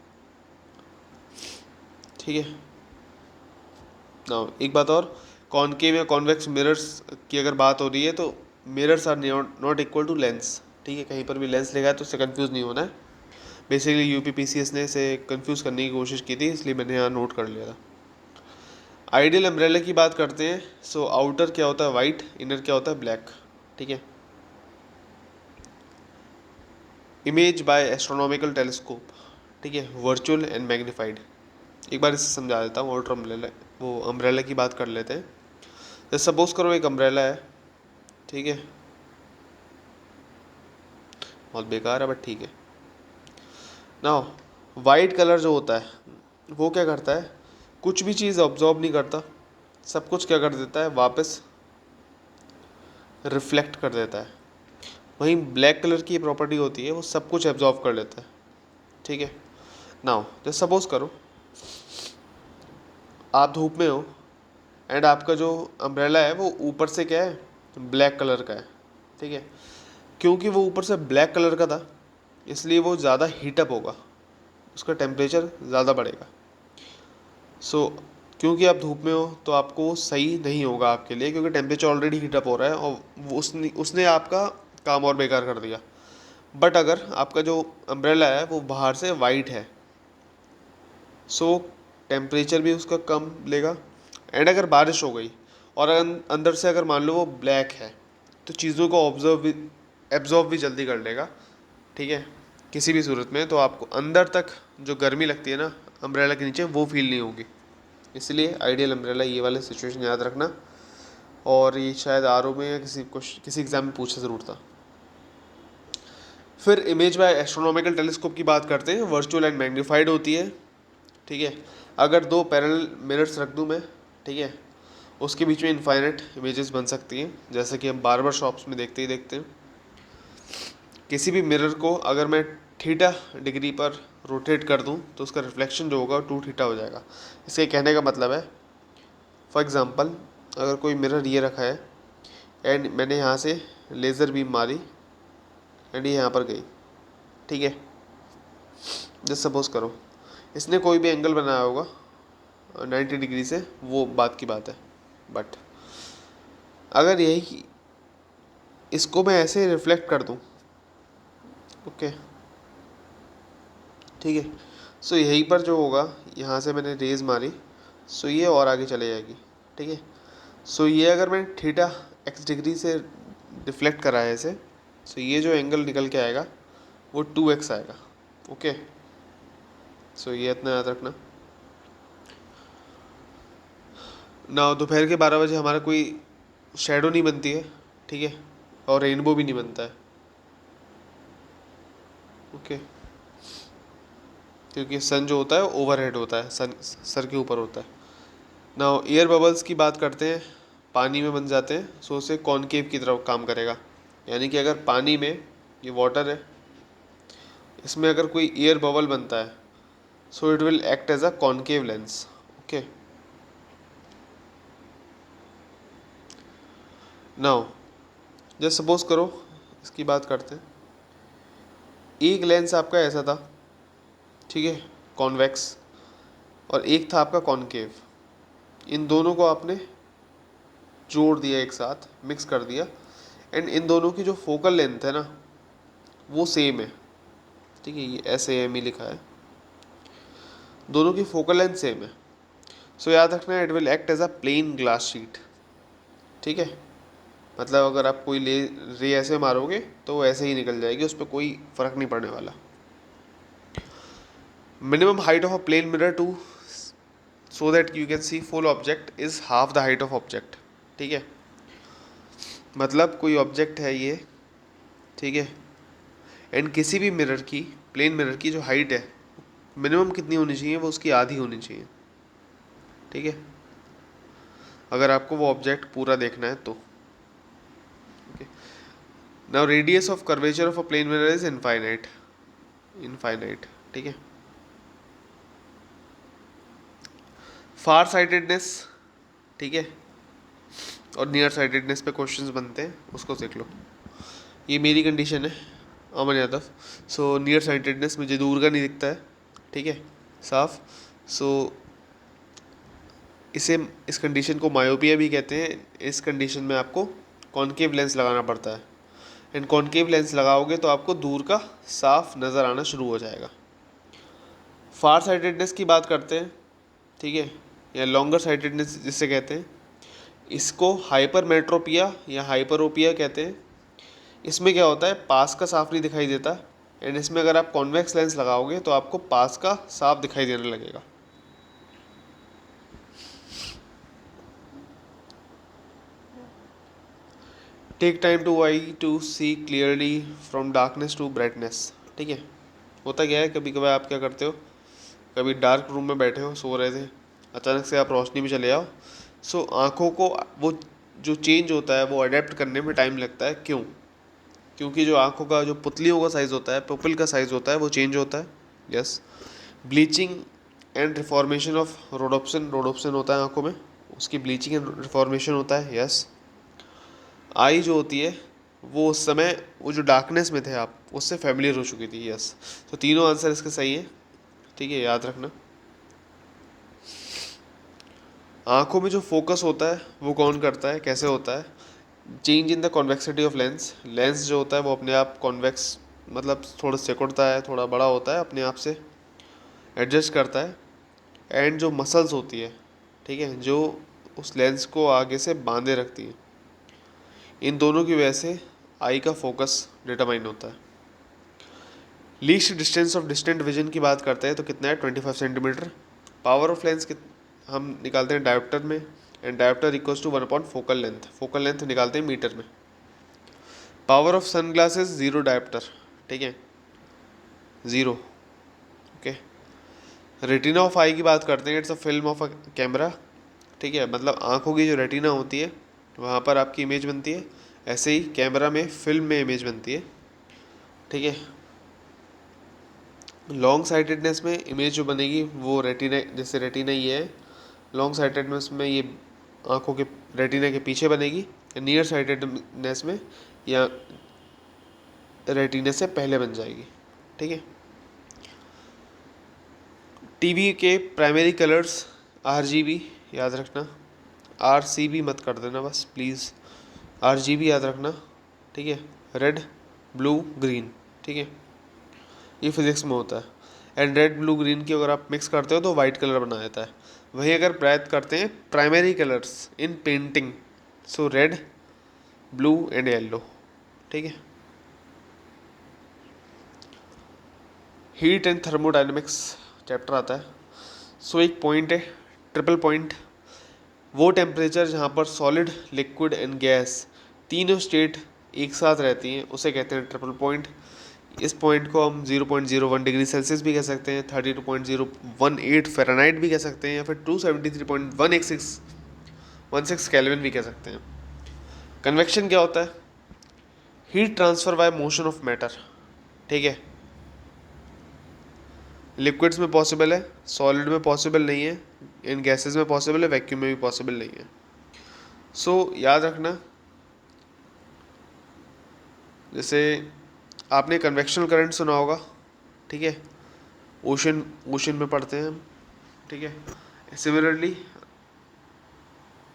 ठीक है ना, एक बात और, कॉनकेव या कॉन्वेक्स मिरर्स की अगर बात हो रही है तो mirrors are not equal to lens. ठीक है, कहीं पर भी लेंस लिखा है तो उससे कंफ्यूज नहीं होना है। बेसिकली यूपीपीसीएस ने इसे कंफ्यूज करने की कोशिश की थी, इसलिए मैंने यहाँ नोट कर लिया था। आइडियल अम्ब्रेला की बात करते हैं। सो आउटर क्या होता है वाइट, इनर क्या होता है ब्लैक, ठीक है। इमेज बाय एस्ट्रोनॉमिकल टेलीस्कोप, ठीक है, वर्चुअल एंड मैग्नीफाइड। एक बार इसे समझा देता हूँ। आउटर अम्ब्रेला, वो अम्ब्रेला की बात कर लेते हैं। जैसे सपोज करो एक अम्ब्रेला है, ठीक है, बहुत बेकार है बट ठीक है ना। वाइट कलर जो होता है वो क्या करता है, कुछ भी चीज़ ऑब्जॉर्व नहीं करता, सब कुछ क्या कर देता है वापस रिफ्लेक्ट कर देता है। वहीं ब्लैक कलर की प्रॉपर्टी होती है, वो सब कुछ एब्जॉर्व कर लेता है, ठीक है। नाउ जैसे सपोज करो आप धूप में हो एंड आपका जो अम्ब्रेला है वो ऊपर से क्या है, ब्लैक कलर का है, ठीक है। क्योंकि वो ऊपर से ब्लैक कलर का था इसलिए वो ज़्यादा हीटअप होगा, उसका टेम्परेचर ज़्यादा बढ़ेगा। सो क्योंकि आप धूप में हो तो आपको वो सही नहीं होगा आपके लिए, क्योंकि टेम्परेचर ऑलरेडी हीटअप हो रहा है और वो उसने आपका काम और बेकार कर दिया। बट अगर आपका जो अम्ब्रेला है वो बाहर से वाइट है, सो टेम्परेचर भी उसका कम लेगा। एंड अगर बारिश हो गई और अंदर से अगर मान लो वो ब्लैक है तो चीज़ों को एब्जॉर्व भी जल्दी कर लेगा, ठीक है। किसी भी सूरत में तो आपको अंदर तक जो गर्मी लगती है ना अम्ब्रेला के नीचे, वो फील नहीं होगी। इसलिए आइडियल अम्ब्रेला ये वाले सिचुएशन याद रखना। और ये शायद आरओ में या किसी एग्ज़ाम में पूछा ज़रूर था। फिर इमेज बाय एस्ट्रोनॉमिकल टेलीस्कोप की बात करते हैं। वर्चुअल एंड मैग्नीफाइड होती है, ठीक है। अगर दो पैरेलल मिरर्स रख दूं मैं, ठीक है, उसके बीच में इनफाइनाइट इमेजेस बन सकती हैं, जैसे कि हम बार्बर शॉप्स में देखते ही देखते हैं। किसी भी मिरर को अगर मैं थीटा डिग्री पर रोटेट कर दूं तो उसका रिफ्लेक्शन जो होगा 2 थीटा हो जाएगा। इसके कहने का मतलब है, फॉर एग्ज़ाम्पल अगर कोई मिरर ये रखा है एंड मैंने यहाँ से लेज़र बीम मारी एंड ये यहाँ पर गई, ठीक है। जस्ट सपोज करो इसने कोई भी एंगल बनाया होगा 90 डिग्री से, वो बात की बात है। बट अगर यही इसको मैं ऐसे रिफ्लेक्ट कर दूं, ओके, ठीक है, सो यहीं पर जो होगा, यहाँ से मैंने रेज मारी, सो ये और आगे चले जाएगी, ठीक है। सो ये अगर मैं थीटा एक्स डिग्री से रिफ्लेक्ट करा है इसे, सो ये जो एंगल निकल के आएगा वो 2x आएगा, ओके। सो ये इतना याद रखना ना। दोपहर के 12 बजे हमारा कोई शेडो नहीं बनती है, ठीक है, और रेनबो भी नहीं बनता है, ओके, क्योंकि सन जो होता है वो ओवरहेड होता है, सन सर के ऊपर होता है ना। एयर बबल्स की बात करते हैं, पानी में बन जाते हैं, सो उसे कॉनकेव की तरफ काम करेगा। यानी कि अगर पानी में ये वाटर है, इसमें अगर कोई एयर बबल बनता है, so it will act as a concave lens, okay. Now just suppose करो इसकी बात करते हैं। एक लेंस आपका ऐसा था, ठीक है, कॉन्वेक्स, और एक था आपका कॉनकेव। इन दोनों को आपने जोड़ दिया, एक साथ मिक्स कर दिया, एंड इन दोनों की जो फोकल लेंथ है ना वो सेम है, ठीक है, ये SAM ही लिखा है, दोनों की फोकल लेंथ सेम है। सो याद रखना, it will act as a plane glass sheet, ठीक है। मतलब अगर आप कोई रे ऐसे मारोगे तो वो ऐसे ही निकल जाएगी, उस पर कोई फ़र्क नहीं पड़ने वाला। Minimum height of a plane mirror to so that you can see full object is half the height of object, ठीक है। मतलब कोई ऑब्जेक्ट है ये, ठीक है, एंड किसी भी मिरर की, प्लेन मिरर की जो हाइट है मिनिमम कितनी होनी चाहिए, वो उसकी आधी होनी चाहिए, ठीक है, अगर आपको वो ऑब्जेक्ट पूरा देखना है तो। Now radius of curvature of a plane mirror is infinite, infinite, ठीक है। फार साइटेडनेस, ठीक है, और नियर साइटेडनेस पे क्वेश्चंस बनते हैं, उसको सीख लो। ये मेरी कंडीशन है, अमन यादव। सो नियर साइटेडनेस, मुझे दूर का नहीं दिखता है, ठीक है, साफ। सो इस कंडीशन को मायोपिया भी कहते हैं। इस कंडीशन में आपको कॉनकेव लेंस लगाना पड़ता है, एंड कॉनकेव लेंस लगाओगे तो आपको दूर का साफ नज़र आना शुरू हो जाएगा। फार साइटेडनेस की बात करते हैं, ठीक है, या लॉन्गर साइटेडनेस जिसे कहते हैं, इसको हाइपरमेट्रोपिया या हाइपरोपिया कहते हैं। इसमें क्या होता है, पास का साफ नहीं दिखाई देता, एंड इसमें अगर आप कॉन्वेक्स लेंस लगाओगे तो आपको पास का साफ दिखाई देने लगेगा। Take time to eye to see clearly from darkness to brightness, ठीक है। होता क्या है, कभी कभी आप क्या करते हो, कभी डार्क रूम में बैठे हो, सो रहे थे, अचानक से आप रोशनी में चले आओ, सो आँखों को वो जो चेंज होता है वो अडेप्ट करने में टाइम लगता है। क्यों? क्योंकि जो आँखों का जो पुतलियों का साइज़ होता है, पुपिल का साइज़ होता है, वो चेंज होता है। Yes. Bleaching and reformation of rhodopsin, rhodopsin होता है आँखों में, उसकी ब्लीचिंग एंड रिफॉर्मेशन होता है। यस। आई जो होती है वो उस समय वो जो डार्कनेस में थे आप उससे फैमिलियर हो चुकी थी। यस। तो तीनों आंसर इसके सही है, ठीक है, याद रखना। आँखों में जो फोकस होता है वो कौन करता है, कैसे होता है? Change in the convexity of lens, lens जो होता है वो अपने आप कॉन्वेक्स मतलब थोड़ा सिकुड़ता है, थोड़ा बड़ा होता है, अपने आप से एडजस्ट करता है। एंड जो मसल्स होती है, ठीक है, जो उस लेंस को आगे से बांधे रखती है, इन दोनों की वजह से आई का फोकस डिटरमाइन होता है। Least distance of distant vision की बात करते हैं तो कितना है, 25 सेंटीमीटर। पावर ऑफ लेंस हम निकालते हैं डायोप्टर में, and dioptre equals to 1 upon focal length, focal length निकालते हैं मीटर में। Power of sunglasses 0 dioptre, ठीक है, 0। ओके। रेटिना ऑफ आई की बात करते हैं, it's a film of a camera, ठीक है, मतलब आँखों की जो रेटिना होती है वहाँ पर आपकी इमेज बनती है, ऐसे ही कैमरा में फिल्म में इमेज बनती है, ठीक है। लॉन्ग साइटेडनेस में इमेज जो बनेगी वो रेटिना, जैसे रेटिना ये है, लॉन्ग साइटेडनेस में ये आँखों के रेटिना के पीछे बनेगी, नियर साइटेडनेस में या रेटिना से पहले बन जाएगी, ठीक है। टीवी के प्राइमरी कलर्स आरजीबी, याद रखना, आरसीबी मत कर देना बस प्लीज़, आरजीबी याद रखना, ठीक है, रेड ब्लू ग्रीन, ठीक है, ये फिजिक्स में होता है। एंड रेड ब्लू ग्रीन की अगर आप मिक्स करते हो तो वाइट कलर बना देता है। वहीं अगर बात करते हैं primary colours in painting, so red blue and yellow, ठीक है। हीट एंड थर्मोडायनेमिक्स चैप्टर आता है, सो एक पॉइंट है, ट्रिपल पॉइंट, वो टेम्परेचर जहाँ पर सॉलिड लिक्विड एंड गैस तीनों स्टेट एक साथ रहती हैं उसे कहते हैं ट्रिपल पॉइंट। इस पॉइंट को हम 0.01 डिग्री सेल्सियस भी कह सकते हैं, 32.018 फ़ारेनहाइट भी कह सकते हैं, या फिर 273.16 केल्विन भी कह सकते हैं। कन्वेक्शन क्या होता है? Heat transfer by motion of matter, ठीक है, लिक्विड्स में पॉसिबल है, सॉलिड में पॉसिबल नहीं है, इन गैसेस में पॉसिबल है, वैक्यूम में भी पॉसिबल नहीं है। सो याद रखना, जैसे आपने कन्वेक्शनल करंट सुना होगा, ठीक है, ओशन ओशन में पढ़ते हैं हम, ठीक है। सिमिलरली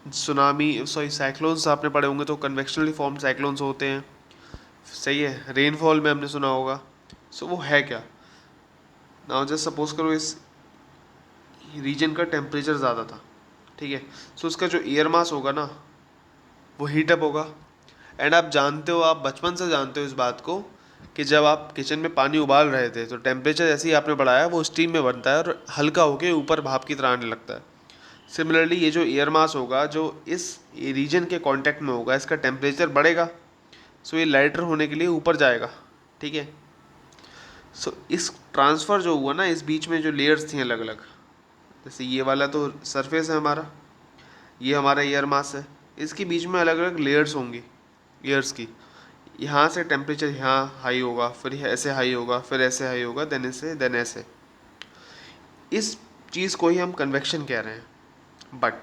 सुनामी सॉरी साइक्लोन्स आपने पढ़े होंगे तो कन्वेक्शनली फॉर्म साइक्लोन्स होते हैं, सही है। रेनफॉल में हमने सुना होगा। सो वो है क्या? नाउ जस्ट सपोज करो इस रीजन का टेम्परेचर ज़्यादा था, ठीक है, सो उसका जो एयर मास होगा ना वो हीट अप होगा। एंड आप जानते हो, आप बचपन से जानते हो इस बात को कि जब आप किचन में पानी उबाल रहे थे तो टेम्परेचर जैसे ही आपने बढ़ाया वो स्टीम में बनता है और हल्का होके ऊपर भाप की तरह आने लगता है। सिमिलरली ये जो एयर मास होगा जो इस रीजन के कांटेक्ट में होगा इसका टेम्परेचर बढ़ेगा, सो ये लाइटर होने के लिए ऊपर जाएगा, ठीक है। सो इस ट्रांसफ़र जो हुआ ना, इस बीच में जो लेयर्स थी अलग अलग, जैसे ये वाला तो सरफेस है हमारा, ये हमारा एयर मास है, इसके बीच में अलग अलग लेयर्स होंगी एयर्स की। यहाँ से टेम्परेचर यहाँ हाई होगा, फिर ऐसे हाई होगा, फिर ऐसे हाई होगा, देन ऐसे, देन ऐसे। इस चीज़ को ही हम कन्वेक्शन कह रहे हैं। बट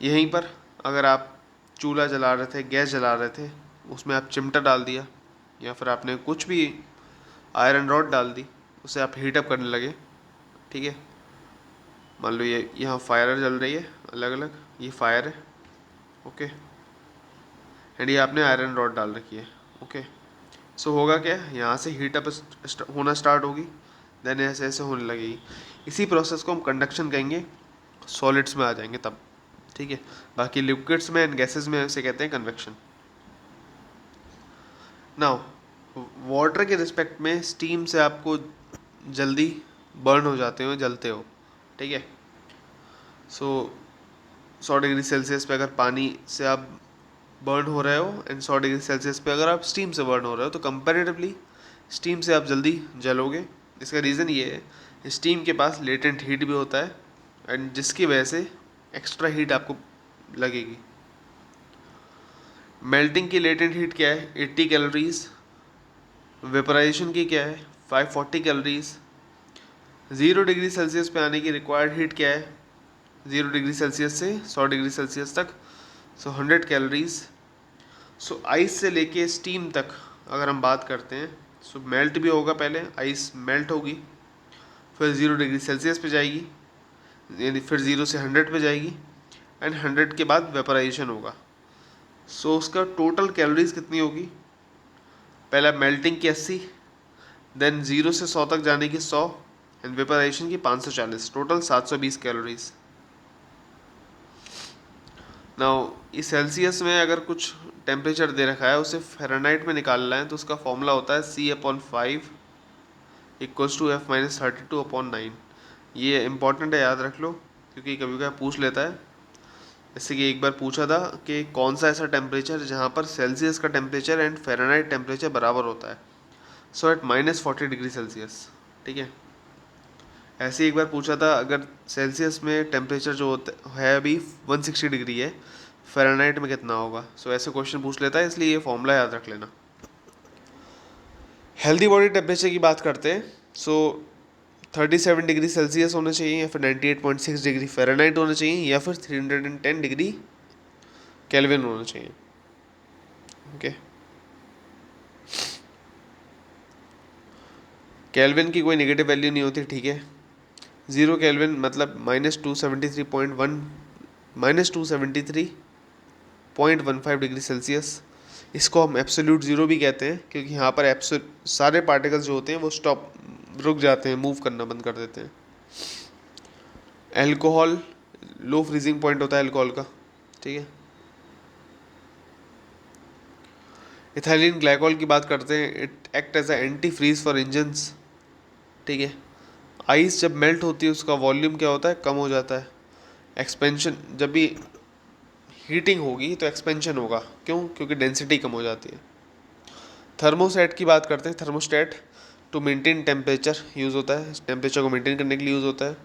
यहीं पर अगर आप चूल्हा जला रहे थे, गैस जला रहे थे, उसमें आप चिमटा डाल दिया या फिर आपने कुछ भी आयरन रॉड डाल दी, उसे आप हीटअप करने लगे, ठीक है। मान लो ये यहाँ फायर जल रही है अलग अलग, ये फायर है, ओके। एंड ये आपने आयरन रॉड डाल रखी है। ओके, सो होगा क्या, यहाँ से हीट अप होना स्टार्ट होगी, देन ऐसे ऐसे होने लगेगी। इसी प्रोसेस को हम कंडक्शन कहेंगे, सॉलिड्स में आ जाएंगे तब, ठीक है। बाकी लिक्विड्स में एंड गैसेस में इसे कहते हैं कन्वेक्शन। नाउ वाटर के रिस्पेक्ट में स्टीम से आपको जल्दी बर्न हो जाते हो, जलते हो, ठीक है। सो 100 डिग्री सेल्सियस पे अगर पानी से आप बर्न हो रहे हो एंड 100 डिग्री सेल्सियस पे अगर आप स्टीम से बर्न हो रहे हो, तो कंपेरेटिवली स्टीम से आप जल्दी जलोगे। इसका रीज़न ये है, स्टीम के पास लेटेंट हीट भी होता है एंड जिसकी वजह से एक्स्ट्रा हीट आपको लगेगी। मेल्टिंग की लेटेंट हीट क्या है, 80 कैलोरीज। वेपराइजेशन की क्या है, 540 कैलोरीज। 0 डिग्री सेल्सियस पे आने की रिक्वायर्ड हीट क्या है, 0 डिग्री सेल्सियस से 100 डिग्री सेल्सियस तक, सो 100 कैलोरीज। सो आइस से लेके स्टीम तक अगर हम बात करते हैं, सो मेल्ट भी होगा, पहले आइस मेल्ट होगी, फिर 0 डिग्री सेल्सियस पे जाएगी, यानी फिर 0 से 100 पे जाएगी एंड 100 के बाद वेपराइजेशन होगा। सो उसका टोटल कैलोरीज कितनी होगी, पहला मेल्टिंग की 80, देन 0 से 100 तक जाने की 100 एंड वेपराइजेशन की 540, टोटल 720 कैलोरीज। नाउ इस सेल्सियस में अगर कुछ टेम्परेचर दे रखा है, उसे फ़ारेनहाइट में निकालना है, तो उसका फॉर्मूला होता है C/5 इक्वल्स टू F-32/9। ये इंपॉर्टेंट है, याद रख लो, क्योंकि कभी कभी पूछ लेता है। जैसे कि एक बार पूछा था कि कौन सा ऐसा टेम्परेचर जहाँ पर सेल्सियस का टेम्परेचर एंड फ़ारेनहाइट टेम्परेचर बराबर होता है, सो एट -40 डिग्री सेल्सियस, ठीक है। ऐसे ही एक बार पूछा था, अगर सेल्सियस में टेम्परेचर जो होता है अभी 160 डिग्री है, फ़ारेनहाइट में कितना होगा। सो ऐसे क्वेश्चन पूछ लेता है, इसलिए ये फॉर्मूला याद रख लेना। हेल्दी बॉडी टेम्परेचर की बात करते हैं, सो 37 डिग्री सेल्सियस होना चाहिए, या फिर 98.6 डिग्री फ़ारेनहाइट होना चाहिए, या फिर 310 डिग्री केल्विन होना चाहिए। ओके, केल्विन की कोई नेगेटिव वैल्यू नहीं होती, ठीक है। 0 केल्विन मतलब -273.15 डिग्री सेल्सियस। इसको हम एब्सोल्यूट ज़ीरो भी कहते हैं, क्योंकि यहाँ पर सारे पार्टिकल्स जो होते हैं वो रुक जाते हैं, मूव करना बंद कर देते हैं। अल्कोहल, लो फ्रीजिंग पॉइंट होता है अल्कोहल का, ठीक है। इथाइलिन ग्लाइकोल की बात करते हैं, it act as a antifreeze for engines, ठीक है। आइस जब मेल्ट होती है उसका वॉल्यूम क्या होता है, कम हो जाता है। एक्सपेंशन, जब भी हीटिंग होगी तो एक्सपेंशन होगा, क्यों, क्योंकि डेंसिटी कम हो जाती है। थर्मोस्टेट की बात करते हैं, thermostat to maintain temperature use होता है, टेम्परेचर को मेंटेन करने के लिए यूज़ होता है।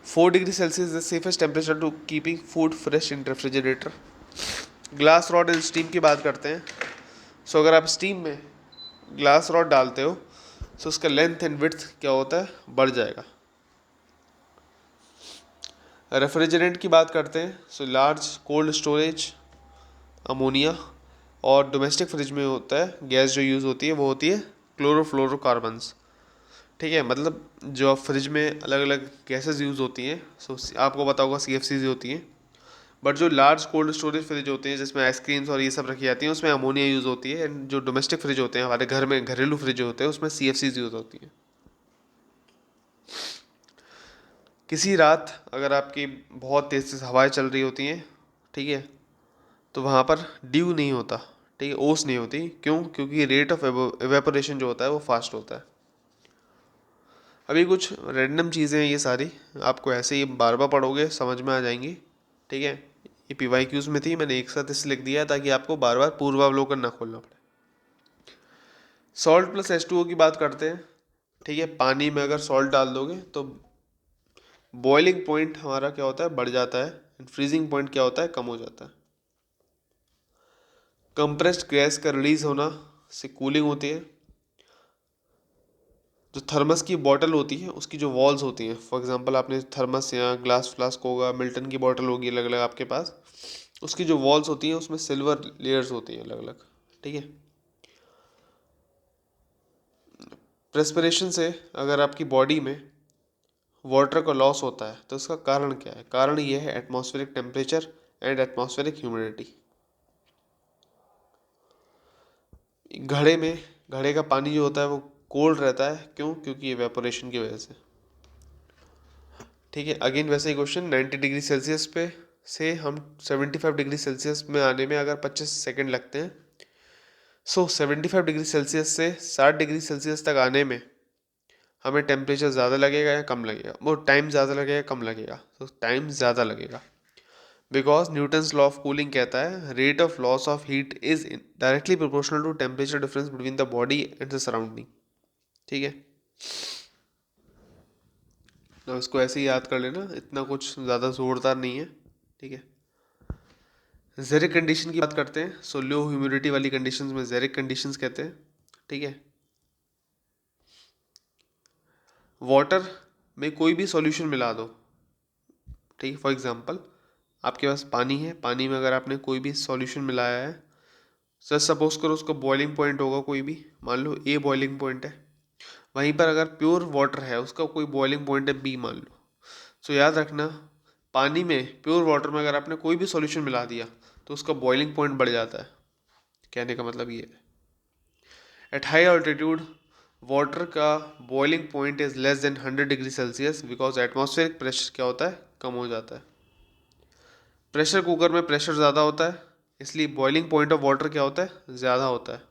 4 degree Celsius the safest temperature to keeping food fresh in refrigerator. Glass rod and steam की बात करते हैं, सो अगर आप स्टीम में ग्लास रॉड डालते हो, सो उसका लेंथ एंड विड्थ क्या होता है, बढ़ जाएगा। रेफ्रिजरेंट की बात करते हैं, so large cold storage, ammonia, और डोमेस्टिक फ्रिज में होता है गैस जो यूज़ होती है वो होती है क्लोरोफ्लोरोकार्बन्स, ठीक है। मतलब जो आप फ्रिज में अलग अलग गैसेस यूज़ होती हैं, सो आपको पता होगा CFCs होती हैं। बट जो लार्ज कोल्ड स्टोरेज फ्रिज होते हैं जिसमें आइसक्रीम्स और ये सब रखी जाती हैं, उसमें अमोनिया यूज़ होती है। एंड जो डोमेस्टिक फ्रिज होते हैं हमारे घर में घरेलू फ्रिज होते हैं, उसमें CFCs यूज़ होती हैं। किसी रात अगर आपकी बहुत तेज़ तेज़ हवाएं चल रही होती हैं, ठीक है, तो वहाँ पर ड्यू नहीं होता, ठीक है, ओस नहीं होती, क्यों, क्योंकि रेट ऑफ एवेपोरेशन जो होता है वो फास्ट होता है। अभी कुछ रैंडम चीज़ें हैं ये सारी, आपको ऐसे ही बार बार पढ़ोगे समझ में आ जाएंगी, ठीक है। ये PYQs में थी, मैंने एक साथ इसे लिख दिया है ताकि आपको बार बार पूर्वावलोकन ना खोलना पड़े। सॉल्ट प्लस H2O की बात करते हैं, ठीक है। पानी में अगर सॉल्ट डाल दोगे तो बॉइलिंग पॉइंट हमारा क्या होता है, बढ़ जाता है, एंड फ्रीजिंग पॉइंट क्या होता है, कम हो जाता है। कंप्रेस्ड गैस का रिलीज होना से कूलिंग होती है। जो थर्मस की बॉटल होती है उसकी जो वॉल्स होती हैं, फॉर एग्जांपल आपने थर्मस या ग्लास फ्लास्क होगा, मिल्टन की बॉटल होगी अलग अलग आपके पास, उसकी जो वॉल्स होती हैं उसमें सिल्वर लेयर्स होती हैं अलग अलग, ठीक है। प्रेस्पिरेशन से अगर आपकी बॉडी में वाटर का लॉस होता है तो उसका कारण क्या है, कारण ये है atmospheric temperature and atmospheric humidity. घड़े का पानी जो होता है वो कोल्ड रहता है, क्यों? क्योंकि एवेपोरेशन की वजह से। ठीक है, अगेन वैसे ही क्वेश्चन, 90 डिग्री सेल्सियस पे से हम 75 डिग्री सेल्सियस में आने में अगर 25 सेकंड लगते हैं, सो 75 डिग्री सेल्सियस से 60 डिग्री सेल्सियस तक आने में हमें टेम्परेचर ज़्यादा लगेगा या कम लगेगा? वो टाइम ज़्यादा लगेगा कम लगेगा? तो टाइम ज़्यादा लगेगा, because Newton's law of cooling कहता है rate of loss of heat is directly proportional to temperature difference between the body and the surrounding. ठीक है, तो इसको ऐसे ही याद कर लेना, इतना कुछ ज़्यादा जोरदार नहीं है। ठीक है, जेरिक कंडीशन की बात करते हैं। सो लो ह्यूमिडिटी वाली कंडीशंस में जेरिक कंडीशंस कहते हैं। ठीक है, वाटर में कोई भी सॉल्यूशन मिला दो। ठीक है, फॉर एग्जांपल आपके पास पानी है, पानी में अगर आपने कोई भी सॉल्यूशन मिलाया है, सर सपोज करो उसका बॉइलिंग पॉइंट होगा कोई भी, मान लो ए बॉइलिंग पॉइंट है, वहीं पर अगर प्योर वाटर है उसका कोई बॉइलिंग पॉइंट है बी मान लो। सो याद रखना, पानी में प्योर वाटर में अगर आपने कोई भी सॉल्यूशन मिला दिया तो उसका बॉइलिंग पॉइंट बढ़ जाता है। कहने का मतलब ये है, एट हाई ऑल्टीट्यूड वाटर का boiling point is less than 100 degree Celsius because atmospheric pressure क्या होता है, कम हो जाता है। प्रेशर कुकर में प्रेशर ज़्यादा होता है, इसलिए बॉइलिंग पॉइंट ऑफ वाटर क्या होता है, ज़्यादा होता है।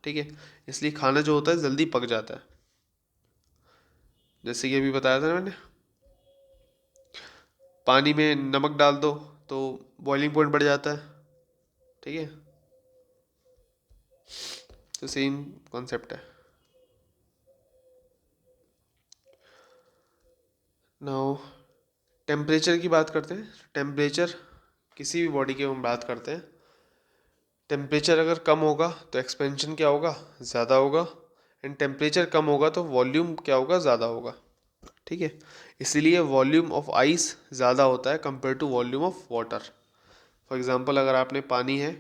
ठीक है, इसलिए खाना जो होता है जल्दी पक जाता है। जैसे कि अभी बताया था ना मैंने, पानी में नमक डाल दो तो बॉइलिंग पॉइंट बढ़ जाता है। ठीक है, तो सेम कॉन्सेप्ट है। नाउ टेम्परेचर की बात करते हैं। टेम्परेचर किसी भी बॉडी की हम बात करते हैं, टेम्परेचर अगर कम होगा तो एक्सपेंशन क्या होगा, ज़्यादा होगा, एंड टेम्परेचर कम होगा तो वॉल्यूम क्या होगा, ज़्यादा होगा। ठीक है, इसीलिए वॉल्यूम ऑफ आइस ज़्यादा होता है compare to volume of water. For example अगर आपने पानी है,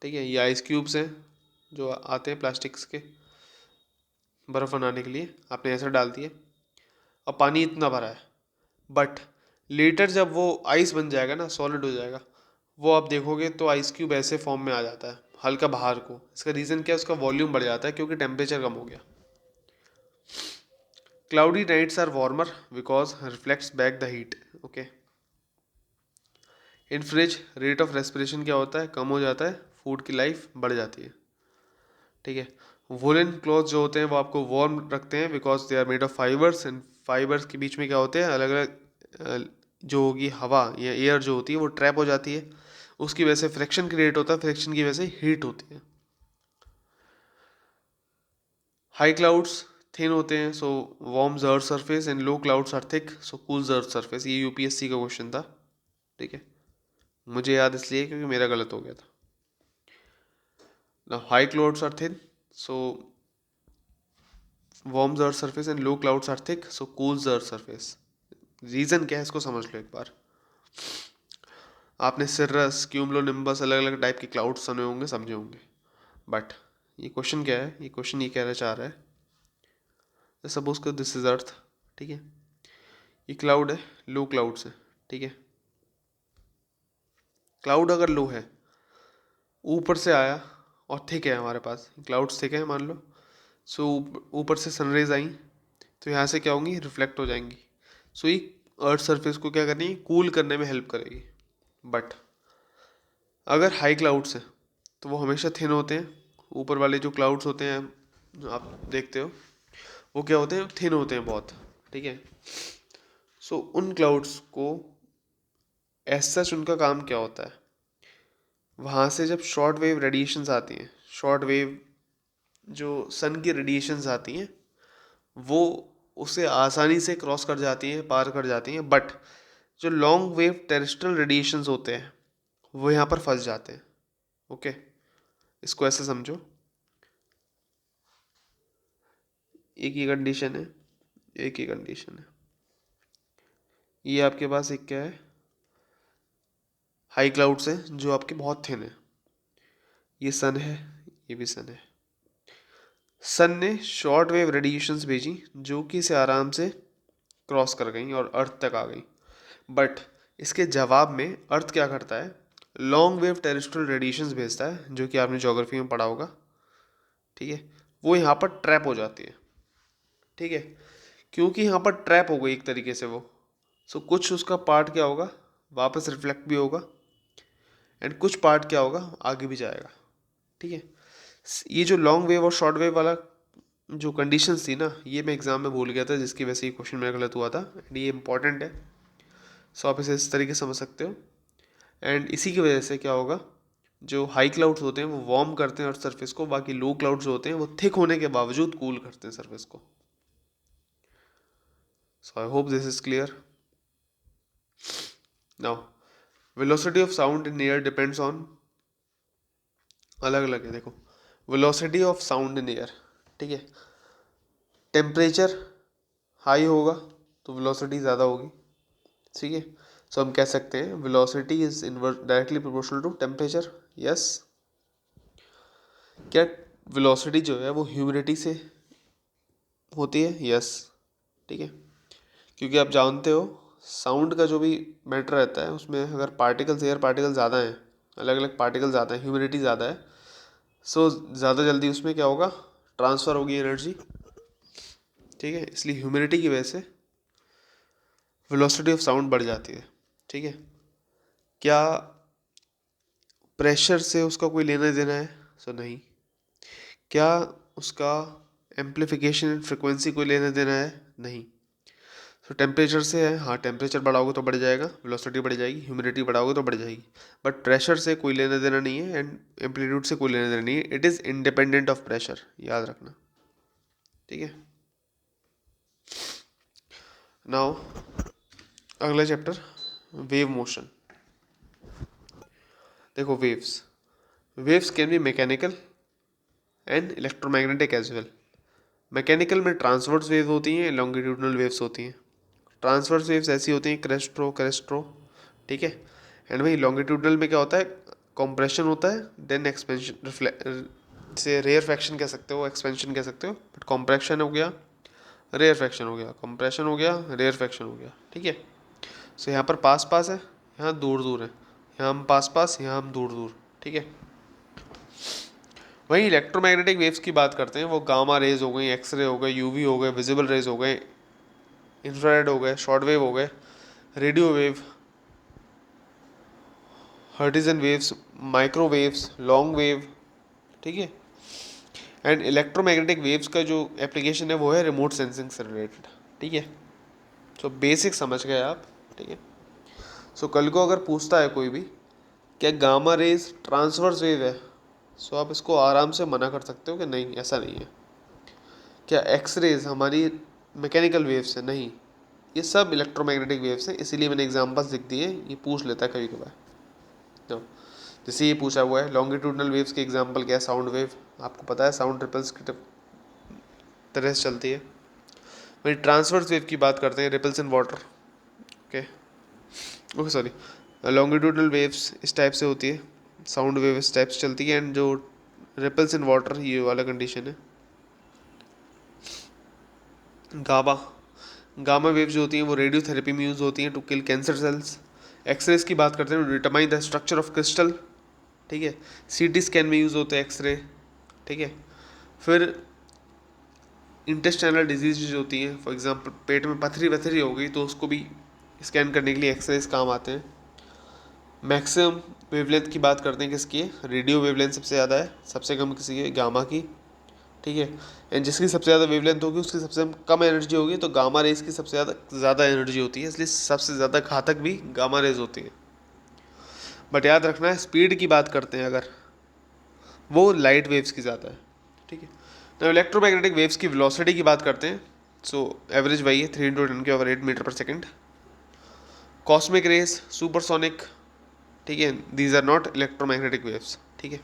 ठीक है, ये आइस क्यूब्स हैं जो आते हैं प्लास्टिक्स के बर्फ़ बनाने के लिए, आपने ऐसा डाल दिए, अब पानी इतना भरा है, बट लेटर जब वो आइस बन जाएगा ना, सॉलिड हो जाएगा, वो आप देखोगे तो आइस क्यूब ऐसे फॉर्म में आ जाता है हल्का बाहर को। इसका रीज़न क्या है, उसका वॉल्यूम बढ़ जाता है क्योंकि टेम्परेचर कम हो गया। Cloudy nights are warmer because reflects back the heat. Okay, in fridge rate of respiration क्या होता है, कम हो जाता है, फूड की लाइफ बढ़ जाती है। ठीक है, वुलन क्लॉथ जो होते हैं वो आपको वार्म रखते हैं because they are made of fibres, and fibres के बीच में क्या होते हैं, अलग अलग जो होगी हवा या एयर जो होती है वो ट्रैप हो जाती है, उसकी वजह से फ्रिक्शन क्रिएट होता है, फ्रिक्शन की वजह से हीट होती है। हाई क्लाउड्स थिन होते हैं, so warms earth surface, and low clouds are thick so cools earth surface. ये यूपीएससी का क्वेश्चन था। ठीक है, मुझे याद इसलिए क्योंकि मेरा गलत हो गया था ना। High clouds are thin so warms earth surface, and low clouds are thick so cools earth surface. Reason क्या है इसको समझ लो एक बार। आपने सिर्रस, क्यूमुलोनिम्बस, अलग अलग टाइप के क्लाउड्स सुने होंगे, समझे होंगे, बट ये क्वेश्चन क्या है, ये क्वेश्चन ये कहना चाह रहा है, सपोज कर दिस इज अर्थ। ठीक है, ये क्लाउड है, लो क्लाउड्स है। ठीक है, क्लाउड अगर लो है, ऊपर से आया और थिक है, हमारे पास क्लाउड्स थिक है मान लो, सो ऊपर से सनरेज आई तो यहाँ से क्या होंगी, रिफ्लेक्ट हो जाएंगी, सो ये अर्थ सरफेस को क्या करनी, कूल करने में हेल्प करेगी। बट अगर हाई क्लाउड्स है तो वो हमेशा थिन होते हैं, ऊपर वाले जो क्लाउड्स होते हैं जो आप देखते हो वो क्या होते हैं, थिन होते हैं बहुत। ठीक है, सो उन क्लाउड्स को एज सच उनका काम क्या होता है, वहाँ से जब शॉर्ट वेव रेडिएशंस आती हैं, शॉर्ट वेव जो सन की रेडिएशंस आती हैं वो उसे आसानी से क्रॉस कर जाती हैं, पार कर जाती हैं, बट जो लॉन्ग वेव टेरेस्ट्रियल रेडिएशंस होते हैं वो यहाँ पर फंस जाते हैं। ओके, इसको ऐसे समझो, एक ही कंडीशन है, एक ही कंडीशन है। ये आपके पास एक क्या है, हाई क्लाउड्स है जो आपके बहुत थिन है, ये सन है, ये भी सन है। सन ने शॉर्ट वेव रेडिएशंस भेजी जो कि इसे आराम से क्रॉस कर गई और अर्थ तक आ गई, बट इसके जवाब में अर्थ क्या करता है, लॉन्ग वेव टेरेस्ट्रियल रेडिएशंस भेजता है, जो कि आपने ज्योग्राफी में पढ़ा होगा। ठीक है, वो यहाँ पर ट्रैप हो जाती है। ठीक है, क्योंकि यहाँ पर ट्रैप हो गई एक तरीके से वो, सो कुछ उसका पार्ट क्या होगा, वापस रिफ्लेक्ट भी होगा, एंड कुछ पार्ट क्या होगा, आगे भी जाएगा। ठीक है, ये जो लॉन्ग वेव और शॉर्ट वेव वाला जो कंडीशंस थी ना, ये मैं एग्जाम में भूल गया था, जिसकी वजह से ये क्वेश्चन मेरा गलत हुआ था, एंड ये इंपॉर्टेंट है। सो आप इसे इस तरीके से समझ सकते हो। एंड इसी की वजह से क्या होगा, जो हाई क्लाउड्स होते हैं वो वार्म करते हैं अर्थ सरफेस को, बाकी लो क्लाउड्स होते हैं वो थिक होने के बावजूद कूल करते हैं सरफेस को। So I hope this is clear. Now velocity of sound in air depends on, अलग अलग है देखो, velocity of sound in air, ठीक है, टेम्परेचर हाई होगा तो वेलोसिटी ज़्यादा होगी। ठीक है, सो हम कह सकते हैं velocity is inverse directly proportional to temperature. Yes, क्या वेलोसिटी जो है वो ह्यूमिडिटी से होती है? यस, ठीक है, क्योंकि आप जानते हो साउंड का जो भी मैटर रहता है उसमें अगर पार्टिकल्स, एयर पार्टिकल ज़्यादा हैं, अलग अलग पार्टिकल ज़्यादा हैं, ह्यूमिडिटी ज़्यादा है, सो ज़्यादा जल्दी उसमें क्या होगा, ट्रांसफ़र होगी एनर्जी। ठीक है, इसलिए ह्यूमिडिटी की वजह से वेलोसिटी ऑफ साउंड बढ़ जाती है। ठीक है, क्या प्रेशर से उसका कोई लेना देना है? सो नहीं। क्या उसका एम्प्लीफिकेशन फ्रिक्वेंसी कोई लेना देना है? नहीं। तो टेम्परेचर से है, हाँ, टेम्परेचर बढ़ाओगे तो बढ़ जाएगा, वेलोसिटी बढ़ जाएगी, ह्यूमिडिटी बढ़ाओगे तो बढ़ जाएगी, बट प्रेशर से कोई लेना देना नहीं है, एंड एम्पलीट्यूड से कोई लेना देना नहीं है। It is independent of pressure, याद रखना। ठीक है, नाउ अगला चैप्टर, वेव मोशन। देखो waves, waves can be mechanical and electromagnetic as well. Mechanical में ट्रांसवर्स वेव होती हैं, लॉन्गिट्यूडनल वेव्स होती हैं। ट्रांसवर्स वेव्स ऐसी होती हैं, क्रेस्ट्रो क्रेस्ट्रो, ठीक है, एंड वही लॉन्गिट्यूडनल में क्या होता है, कॉम्प्रेशन होता है, देन एक्सपेंशन, से रेयर फ्रैक्शन कह सकते हो, एक्सपेंशन कह सकते हो, बट कॉम्प्रेक्शन हो गया, रेयर फ्रैक्शन हो गया, कंप्रेशन हो गया, रेयर फ्रैक्शन हो गया। ठीक है, सो यहाँ पर पास पास है, यहाँ दूर दूर है, यहाँ हम पास पास, यहाँ हम दूर दूर। ठीक है, वहीं इलेक्ट्रोमैग्नेटिक वेव्स की बात करते हैं, वो गामा रेज हो गई, एक्सरे हो गए, यूवी हो गए, विजिबल रेज हो गए, इंफ्रारेड हो गए, शॉर्ट वेव हो गए, radio wave, hertzian waves, microwaves, long wave. ठीक है, एंड इलेक्ट्रोमैग्नेटिक वेव्स का जो एप्लीकेशन है वो है रिमोट सेंसिंग से रिलेटेड। ठीक है, सो बेसिक समझ गए आप। ठीक है, सो कल को अगर पूछता है कोई भी क्या गामा रेज ट्रांसवर्स वेव है, सो आप इसको आराम से मना कर सकते हो कि नहीं, ऐसा नहीं है। क्या एक्स रेज हमारी मैकेनिकल वेव्स है? नहीं, ये सब इलेक्ट्रोमैग्नेटिक वेव्स हैं, इसीलिए मैंने एग्जांपल्स लिख दिए, ये पूछ लेता है कभी कभार। तो जैसे ये पूछा हुआ है लॉन्गिट्यूडनल वेव्स के एग्जांपल क्या है, साउंड वेव, आपको पता है साउंड रिपल्स की तरह से चलती है। वही ट्रांसवर्स वेव की बात करते हैं, ripples in water. Okay, okay sorry, longitudinal waves इस टाइप से होती है, साउंड वेव इस टाइप से चलती है, एंड जो रिपल्स इन वाटर ये वाला कंडीशन है। गामा, गामा वेव जो होती हैं वो रेडियो थेरेपी में यूज़ होती हैं to kill cancer cells. X rays की बात करते हैं, determine the structure of crystal. ठीक है, सीटी स्कैन में यूज़ होते हैं एक्सरे। ठीक है, फिर इंटेस्टाइनल डिजीज जो होती हैं, फॉर एग्जांपल पेट में पथरी वथरी हो गई तो उसको भी स्कैन करने के लिए एक्सरेज काम आते हैं। मैक्सिमम वेवलेंथ की बात करते हैं किसकी है, रेडियो वेवलेंथ सबसे ज़्यादा है, सबसे कम किसी है, गामा की। ठीक है, एंड जिसकी सबसे ज़्यादा वेवलेंथ होगी उसकी सबसे कम एनर्जी होगी, तो गामा रेज की सबसे ज़्यादा एनर्जी होती है, इसलिए सबसे ज़्यादा घातक भी गामा रेज होती है। बट याद रखना है स्पीड की बात करते हैं अगर, वो लाइट वेव्स की ज़्यादा है। ठीक है, तो इलेक्ट्रोमैग्नेटिक वेव्स की वेलोसिटी की बात करते हैं, सो एवरेज वही है 3 × 10⁸ मीटर पर सेकेंड। कॉस्मिक रेज, सुपरसोनिक, ठीक है, these are not electromagnetic waves. ठीक है,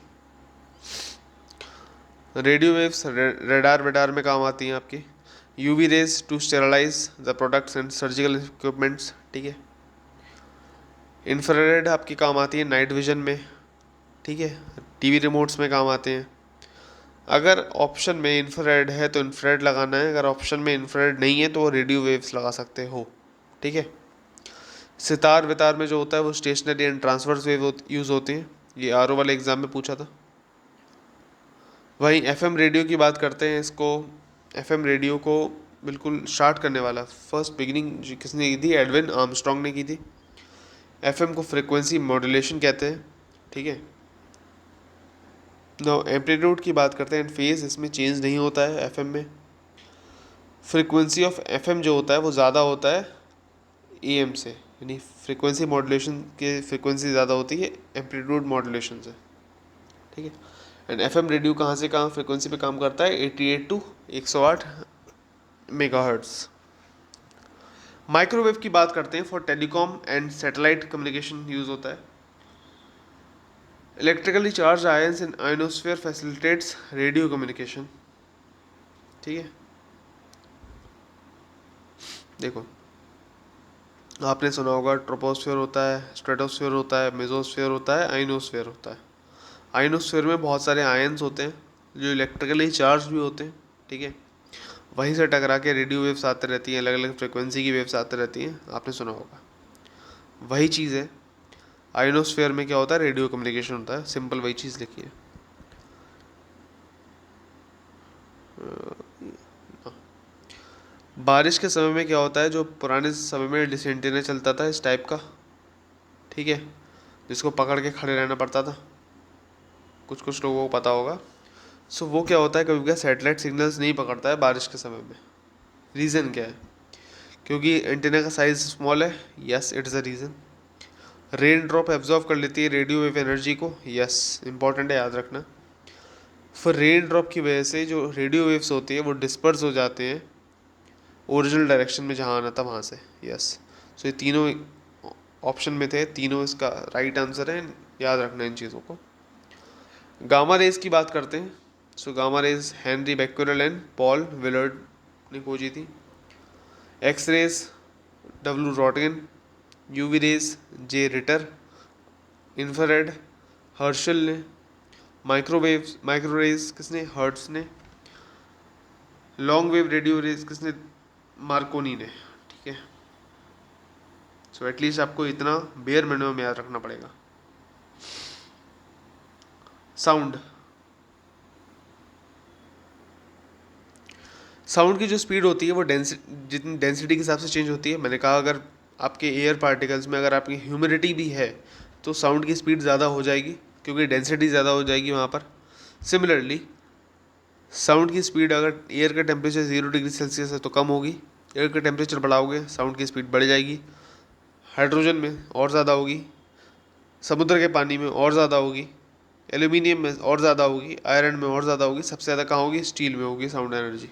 रेडियो वेव्स रेडार वेडार में काम आती हैं आपकी। UV rays to sterilise the products and surgical equipments. ठीक है, इंफ्रारेड आपकी काम आती है नाइट विजन में। ठीक है, टीवी रिमोट्स में काम आते हैं। अगर ऑप्शन में इंफ्रारेड है तो इंफ्रारेड लगाना है, अगर ऑप्शन में इंफ्रारेड नहीं है तो रेडियो वेव्स लगा सकते हो। ठीक है, सितार वितार में जो होता है वो stationary and transverse wave use होती हैं, ये आरओ वाले एग्जाम में पूछा था। वहीं एफएम रेडियो की बात करते हैं, इसको एफएम रेडियो को बिल्कुल स्टार्ट करने वाला फर्स्ट बिगिनिंग किसने की थी? एडविन आर्मस्ट्रॉन्ग ने की थी। एफएम को फ्रिक्वेंसी मॉड्यूलेशन कहते हैं, ठीक है। नाउ एम्पलीट्यूड की बात करते हैं, फेज इसमें चेंज नहीं होता है एफएम में। फ्रिक्वेंसी ऑफ एफएम जो होता है वो ज़्यादा होता है एएम से, यानी फ्रिक्वेंसी मॉड्यूलेशन के फ्रिक्वेंसी ज़्यादा होती है एम्पलीट्यूड मॉड्यूलेशन से, ठीक है। एंड एफएम रेडियो कहाँ से कहाँ फ्रिक्वेंसी पे काम करता है? 88 टू 108 मेगाहर्ट्ज़। माइक्रोवेव की बात करते हैं, for telecom and satellite communication use होता है। Electrically charge ions in ionosphere facilitates radio communication, ठीक है। देखो, आपने सुना होगा ट्रोपोस्फीयर होता है, स्ट्रेटोस्फीयर होता है, मेसोस्फीयर होता है, आइनोस्फीयर होता है। आइनोस्फीयर में बहुत सारे आयंस होते हैं जो इलेक्ट्रिकली चार्ज भी होते हैं, ठीक है। वहीं से टकरा के रेडियो वेव्स आते रहती हैं, अलग अलग फ्रिक्वेंसी की वेव्स आती रहती हैं, आपने सुना होगा। वही चीज़ है आइनोस्फीयर में, क्या होता है? रेडियो कम्युनिकेशन होता है, सिंपल वही चीज़ लिखी है। बारिश के समय में क्या होता है? जो पुराने समय में डिसेंटिना चलता था इस टाइप का, ठीक है, जिसको पकड़ के खड़े रहना पड़ता था, कुछ कुछ लोगों को पता होगा। सो वो क्या होता है, कभी कभी सैटेलाइट सिग्नल्स नहीं पकड़ता है बारिश के समय में। रीज़न क्या है? क्योंकि एंटीना का साइज स्मॉल है, yes it is a reason. Rain drop absorb कर लेती है रेडियो वेव एनर्जी को, यस इंपॉर्टेंट है, याद रखना। फिर रेन ड्रॉप की वजह से जो रेडियो वेव्स होती है वो डिस्पर्स हो जाते हैं ओरिजिनल डायरेक्शन में जहाँ आना था वहाँ से, यस। सो ये तीनों ऑप्शन में थे, तीनों इसका राइट आंसर है, याद रखना इन चीज़ों को। गामा रेज की बात करते हैं। So gamma rays Henry Becquerel and Paul Villard ने खोजी थी। X rays W Roentgen, UV rays J Ritter, infrared Herschel ने, माइक्रो रेज किसने? हर्ट्स ने, लॉन्ग वेव रेडियो रेज किसने? मार्कोनी ने, ठीक है। सो एटलीस्ट आपको इतना बेयर मिनिमम याद रखना पड़ेगा। साउंड, साउंड की जो स्पीड होती है वो जितनी डेंसिटी के हिसाब से चेंज होती है। मैंने कहा अगर आपके एयर पार्टिकल्स में अगर आपकी ह्यूमिडिटी भी है तो साउंड की स्पीड ज़्यादा हो जाएगी, क्योंकि डेंसिटी ज़्यादा हो जाएगी वहाँ पर। सिमिलरली साउंड की स्पीड, अगर एयर का टेम्परेचर 0 डिग्री सेल्सियस है तो कम होगी, एयर का टेम्परेचर बढ़ाओगे साउंड की स्पीड बढ़ जाएगी। हाइड्रोजन में और ज़्यादा होगी, समुद्र के पानी में और ज़्यादा होगी, एल्यूमिनियम में और ज़्यादा होगी, आयरन में और ज़्यादा होगी, सबसे ज़्यादा कहाँ होगी? स्टील में होगी साउंड एनर्जी।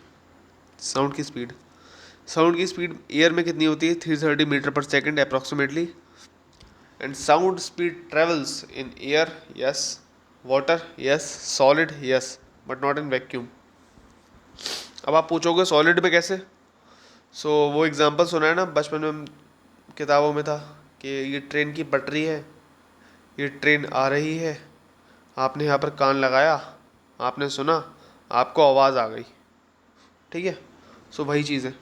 साउंड की स्पीड एयर में कितनी होती है? 330 मीटर पर second approximately. And sound speed travels in air, yes, water, yes, solid, yes, but not in vacuum. अब आप पूछोगे सॉलिड में कैसे? वो एग्जांपल सुना है ना बचपन में, किताबों में था कि ये ट्रेन की पटरी है, ये ट्रेन आ रही है, आपने यहाँ पर कान लगाया, आपने सुना, आपको आवाज़ आ गई, ठीक है। वही चीज़ है।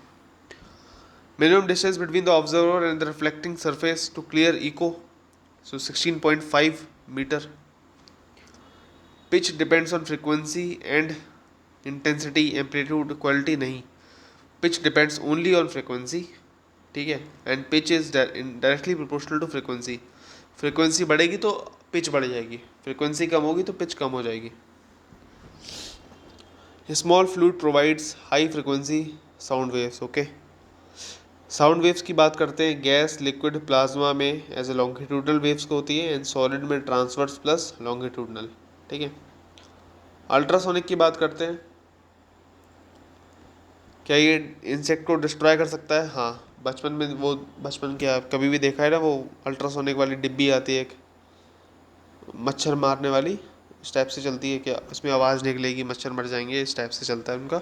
Minimum distance between the observer and the reflecting surface to clear echo, 16.5 metre. Pitch depends on frequency and intensity, amplitude, quality नहीं। Pitch depends only on frequency, ठीक है। And pitch is directly proportional to frequency. Frequency बढ़ेगी तो pitch बढ़ जाएगी, frequency कम होगी तो pitch कम हो जाएगी। Small fluid provides high frequency sound waves, okay. Sound waves की बात करते हैं, गैस, लिक्विड, प्लाज्मा में एज ए लॉन्गिट्यूडनल वेव्स को होती है, एंड सॉलिड में ट्रांसवर्स प्लस लॉन्गिट्यूडनल, ठीक है। अल्ट्रासोनिक की बात करते हैं, क्या ये इंसेक्ट को डिस्ट्रॉय कर सकता है? हाँ, बचपन में वो, बचपन क्या कभी भी देखा है ना, वो अल्ट्रासोनिक वाली डिब्बी आती है एक मच्छर मारने वाली, इस टाइप से चलती है, क्या इसमें आवाज़ निकलेगी, मच्छर मर जाएंगे, इस टाइप से चलता है उनका।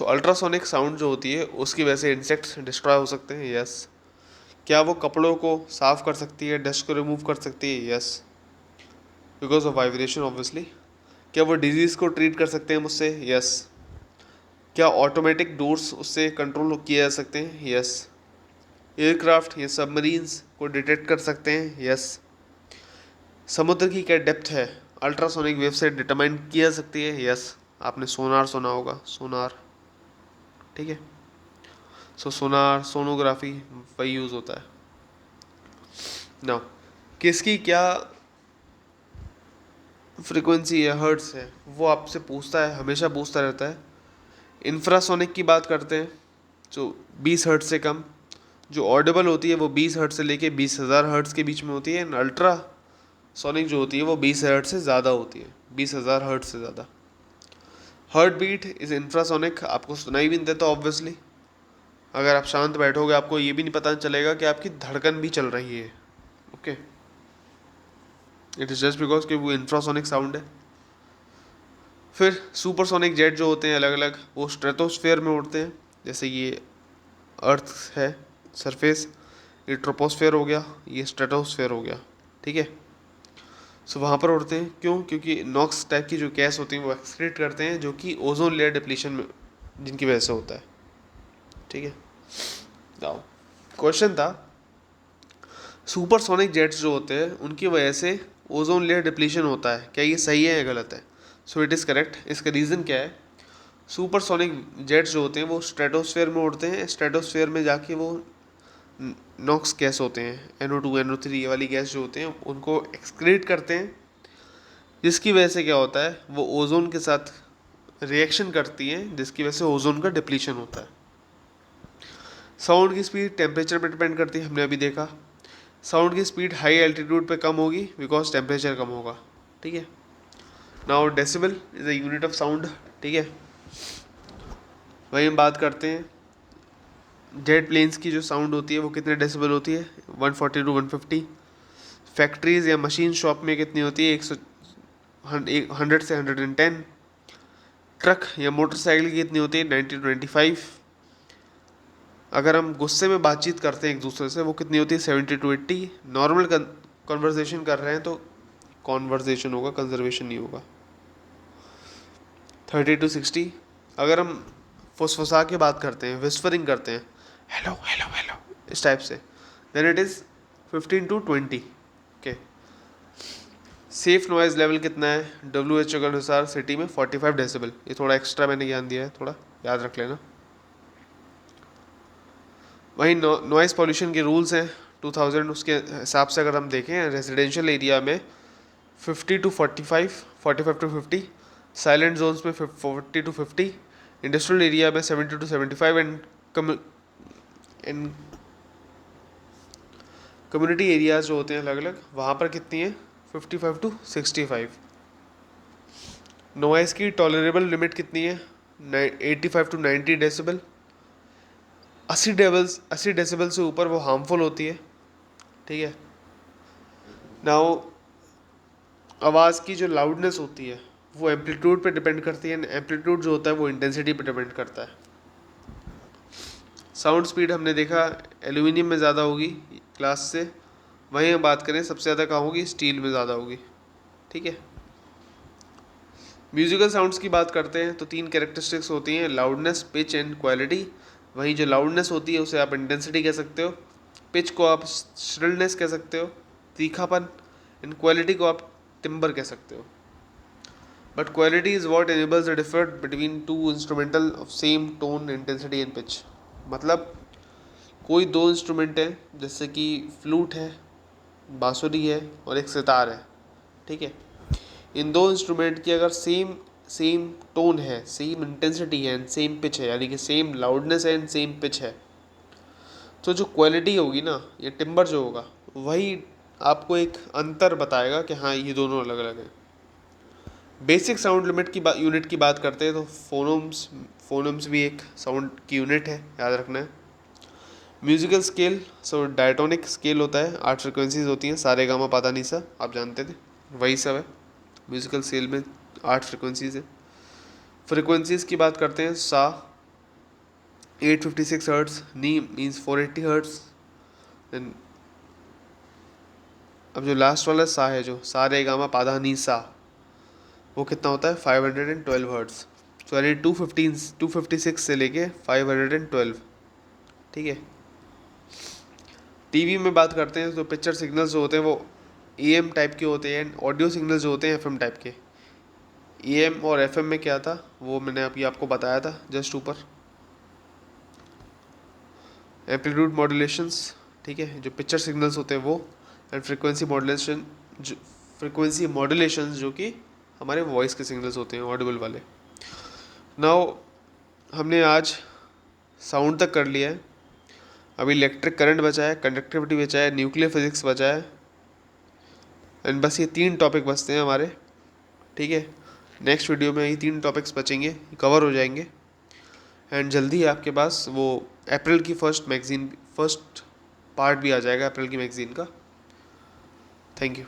अल्ट्रासोनिक साउंड जो होती है उसकी वजह से इंसेक्ट्स डिस्ट्रॉय हो सकते हैं, यस। क्या वो कपड़ों को साफ कर सकती है, डस्ट को रिमूव कर सकती है? Yes, because of vibration obviously. क्या वो डिजीज़ को ट्रीट कर सकते हैं मुझसे? यस। क्या ऑटोमेटिक डोर्स उससे कंट्रोल किए जा सकते हैं? यस। एयरक्राफ्ट या सबमरीन्स को डिटेक्ट कर सकते हैं? यस। समुद्र की क्या डेप्थ है अल्ट्रासोनिक वेव से डिटरमाइन की जा सकती है। यस, आपने सोनार सुना होगा, सोनार, ठीक है। सो सोनार, सोनोग्राफी, वही यूज़ होता है। नाउ किसकी क्या फ्रीक्वेंसी है, हर्ट्स है, वो आपसे पूछता है, हमेशा पूछता रहता है। इंफ्रासोनिक की बात करते हैं, जो 20 हर्ट्स से कम, जो ऑडिबल होती है वो 20 हर्ट्स से लेके 20,000 हर्ट्स के बीच में होती है। अल्ट्रा सोनिक जो होती है वो 20 हर्ट्स से ज़्यादा होती है, 20,000 हर्ट्स से ज़्यादा। हार्ट बीट इज इंफ्रासोनिक, आपको सुनाई भी नहीं देता ऑब्वियसली। अगर आप शांत बैठोगे आपको ये भी नहीं पता चलेगा कि आपकी धड़कन भी चल रही है। Okay, it is just because कि वो इंफ्रासोनिक साउंड है। फिर सुपरसोनिक जेट जो होते हैं अलग अलग, वो स्ट्रेटोस्फेयर में उड़ते हैं। जैसे ये अर्थ है सरफेस, ये ट्रोपोस्फेयर हो गया, ये स्ट्रेटोस्फेयर हो गया, ठीक है। सो वहाँ पर उड़ते हैं, क्यों? क्योंकि नॉक्स टाइप की जो गैस होती है वो एक्सक्रीट करते हैं, जो कि ओजोन लेयर डिप्लीशन में जिनकी वजह से होता है, ठीक है। नाउ क्वेश्चन था, सुपरसोनिक जेट्स जो होते हैं उनकी वजह से ओजोन लेयर डिप्लीशन होता है, क्या ये सही है या गलत है? So it is correct. इसका रीज़न क्या है? सुपरसोनिक जेट्स जो होते हैं वो स्ट्रेटोस्फेयर में उड़ते हैं, स्ट्रेटोस्फेयर में जाके वो नॉक्स गैस होते हैं, NO2 NO3 ये वाली गैस जो होते हैं उनको एक्सक्रीट करते हैं, जिसकी वजह से क्या होता है, वो ओजोन के साथ रिएक्शन करती हैं, जिसकी वजह से ओजोन का डिप्लीशन होता है। साउंड की स्पीड टेम्परेचर पर डिपेंड करती है, हमने अभी देखा। साउंड की स्पीड हाई एल्टीट्यूड पे कम होगी बिकॉज टेम्परेचर कम होगा, ठीक है। Now decibel is a unit of sound, ठीक है। वही हम बात करते हैं, जेट प्लेन्स की जो साउंड होती है वो कितने डेसिबल होती है? 140 to 150। फैक्ट्रीज या मशीन शॉप में कितनी होती है? 100 से 110। ट्रक या मोटरसाइकिल की कितनी होती है? 90 to 95। अगर हम गुस्से में बातचीत करते हैं एक दूसरे से, वो कितनी होती है? 70 to 80। नॉर्मल कन्वर्सेशन कर रहे हैं तो कॉन्वर्जेशन होगा, कंजर्वेशन नहीं होगा। 30 to 60। अगर हम फुसफुसा के बात करते हैं, विस्परिंग करते हैं, हेलो हेलो हेलो इस टाइप से, then it is 15 to 20। Okay. Safe noise level कितना है? WHO के अनुसार सिटी में 45 डेसिबल। ये थोड़ा एक्स्ट्रा मैंने ज्ञान दिया है, थोड़ा याद रख लेना। वहीं नॉइज़ पॉल्यूशन के रूल्स हैं 2000, उसके हिसाब से अगर हम देखें रेजिडेंशियल एरिया में 50 to 45, 45 to 50, साइलेंट जोन्स में 40 to 50, इंडस्ट्रियल एरिया में 70 to 75 एंड कम्युनिटी एरियाज जो होते हैं अलग अलग, वहाँ पर कितनी है? 55 to 65। नॉइज़ की टॉलरेबल लिमिट कितनी है? 85 to 90 डेसिबल। 80 डेसिबल से ऊपर वो हार्मफुल होती है, ठीक है। नाउ आवाज़ की जो लाउडनेस होती है वो एम्पलीट्यूड पे डिपेंड करती है, एम्पलीट्यूड जो होता है वो इंटेंसिटी पे डिपेंड करता है। साउंड स्पीड हमने देखा एल्यूमिनियम में ज़्यादा होगी ग्लास से, वहीं हम बात करें सबसे ज़्यादा कहाँ होगी? स्टील में ज़्यादा होगी, ठीक है। म्यूजिकल साउंड्स की बात करते हैं तो 3 कैरेक्टरिस्टिक्स होती हैं, लाउडनेस, पिच एंड क्वालिटी। वहीं जो लाउडनेस होती है उसे आप इंटेंसिटी कह सकते हो, पिच को आप श्रिलनेस कह सकते हो, तीखापन, एंड क्वालिटी को आप टिम्बर कह सकते हो। But quality is what enables the differ between two instrumental of same tone, intensity and pitch. मतलब कोई 2 इंस्ट्रूमेंट है, जैसे कि फ्लूट है, बांसुरी है और एक सितार है, ठीक है। इन 2 इंस्ट्रूमेंट की अगर सेम सेम टोन है, सेम इंटेंसिटी है एंड सेम पिच है, यानी कि सेम लाउडनेस है एंड सेम पिच है, तो जो क्वालिटी होगी ना, ये टिम्बर जो होगा, वही आपको एक अंतर बताएगा कि हाँ ये दोनों अलग अलग हैं। बेसिक साउंड लिमिट की यूनिट की बात करते हैं तो फोनम्स भी एक साउंड की यूनिट है, याद रखना है। म्यूजिकल स्केल, सो डायटोनिक स्केल होता है, 8 फ्रिक्वेंसीज होती हैं, सारे गामा पादा नीसा, आप जानते थे, वही सब है। म्यूजिकल स्केल में 8 फ्रिक्वेंसीज है। फ्रिक्वेंसीज की बात करते हैं, सा 856 हर्ट्स, नी मीन्स 480 हर्ट्स। देन अब जो लास्ट वाला सा है, जो सा रे गामा पादा नी सा, वो कितना होता है? 512 हर्ट्स। सॉरी 256 से लेके 512, ठीक है। टीवी में बात करते हैं तो पिक्चर सिग्नल्स जो होते हैं वो AM टाइप के होते हैं, एंड ऑडियो सिग्नल्स जो होते हैं FM टाइप के। AM और FM में क्या था वो मैंने अभी आपको बताया था जस्ट ऊपर। एम्पलीट्यूड मॉड्यूलेशंस, ठीक है, जो पिक्चर सिग्नल्स होते हैं वो, एंड फ्रिक्वेंसी मॉड्यूलेशंस जो कि हमारे वॉइस के सिग्नल्स होते हैं ऑडिबल वाले। नाउ हमने आज साउंड तक कर लिया है, अभी इलेक्ट्रिक करंट बचा है, कंडक्टिविटी बचा है, न्यूक्लियर फिजिक्स बचा है, एंड बस ये 3 टॉपिक बचते हैं हमारे, ठीक है। नेक्स्ट वीडियो में ये 3 टॉपिक्स बचेंगे, कवर हो जाएंगे, एंड जल्दी आपके पास वो अप्रैल की फर्स्ट पार्ट भी आ जाएगा अप्रैल की मैगज़ीन का। Thank you.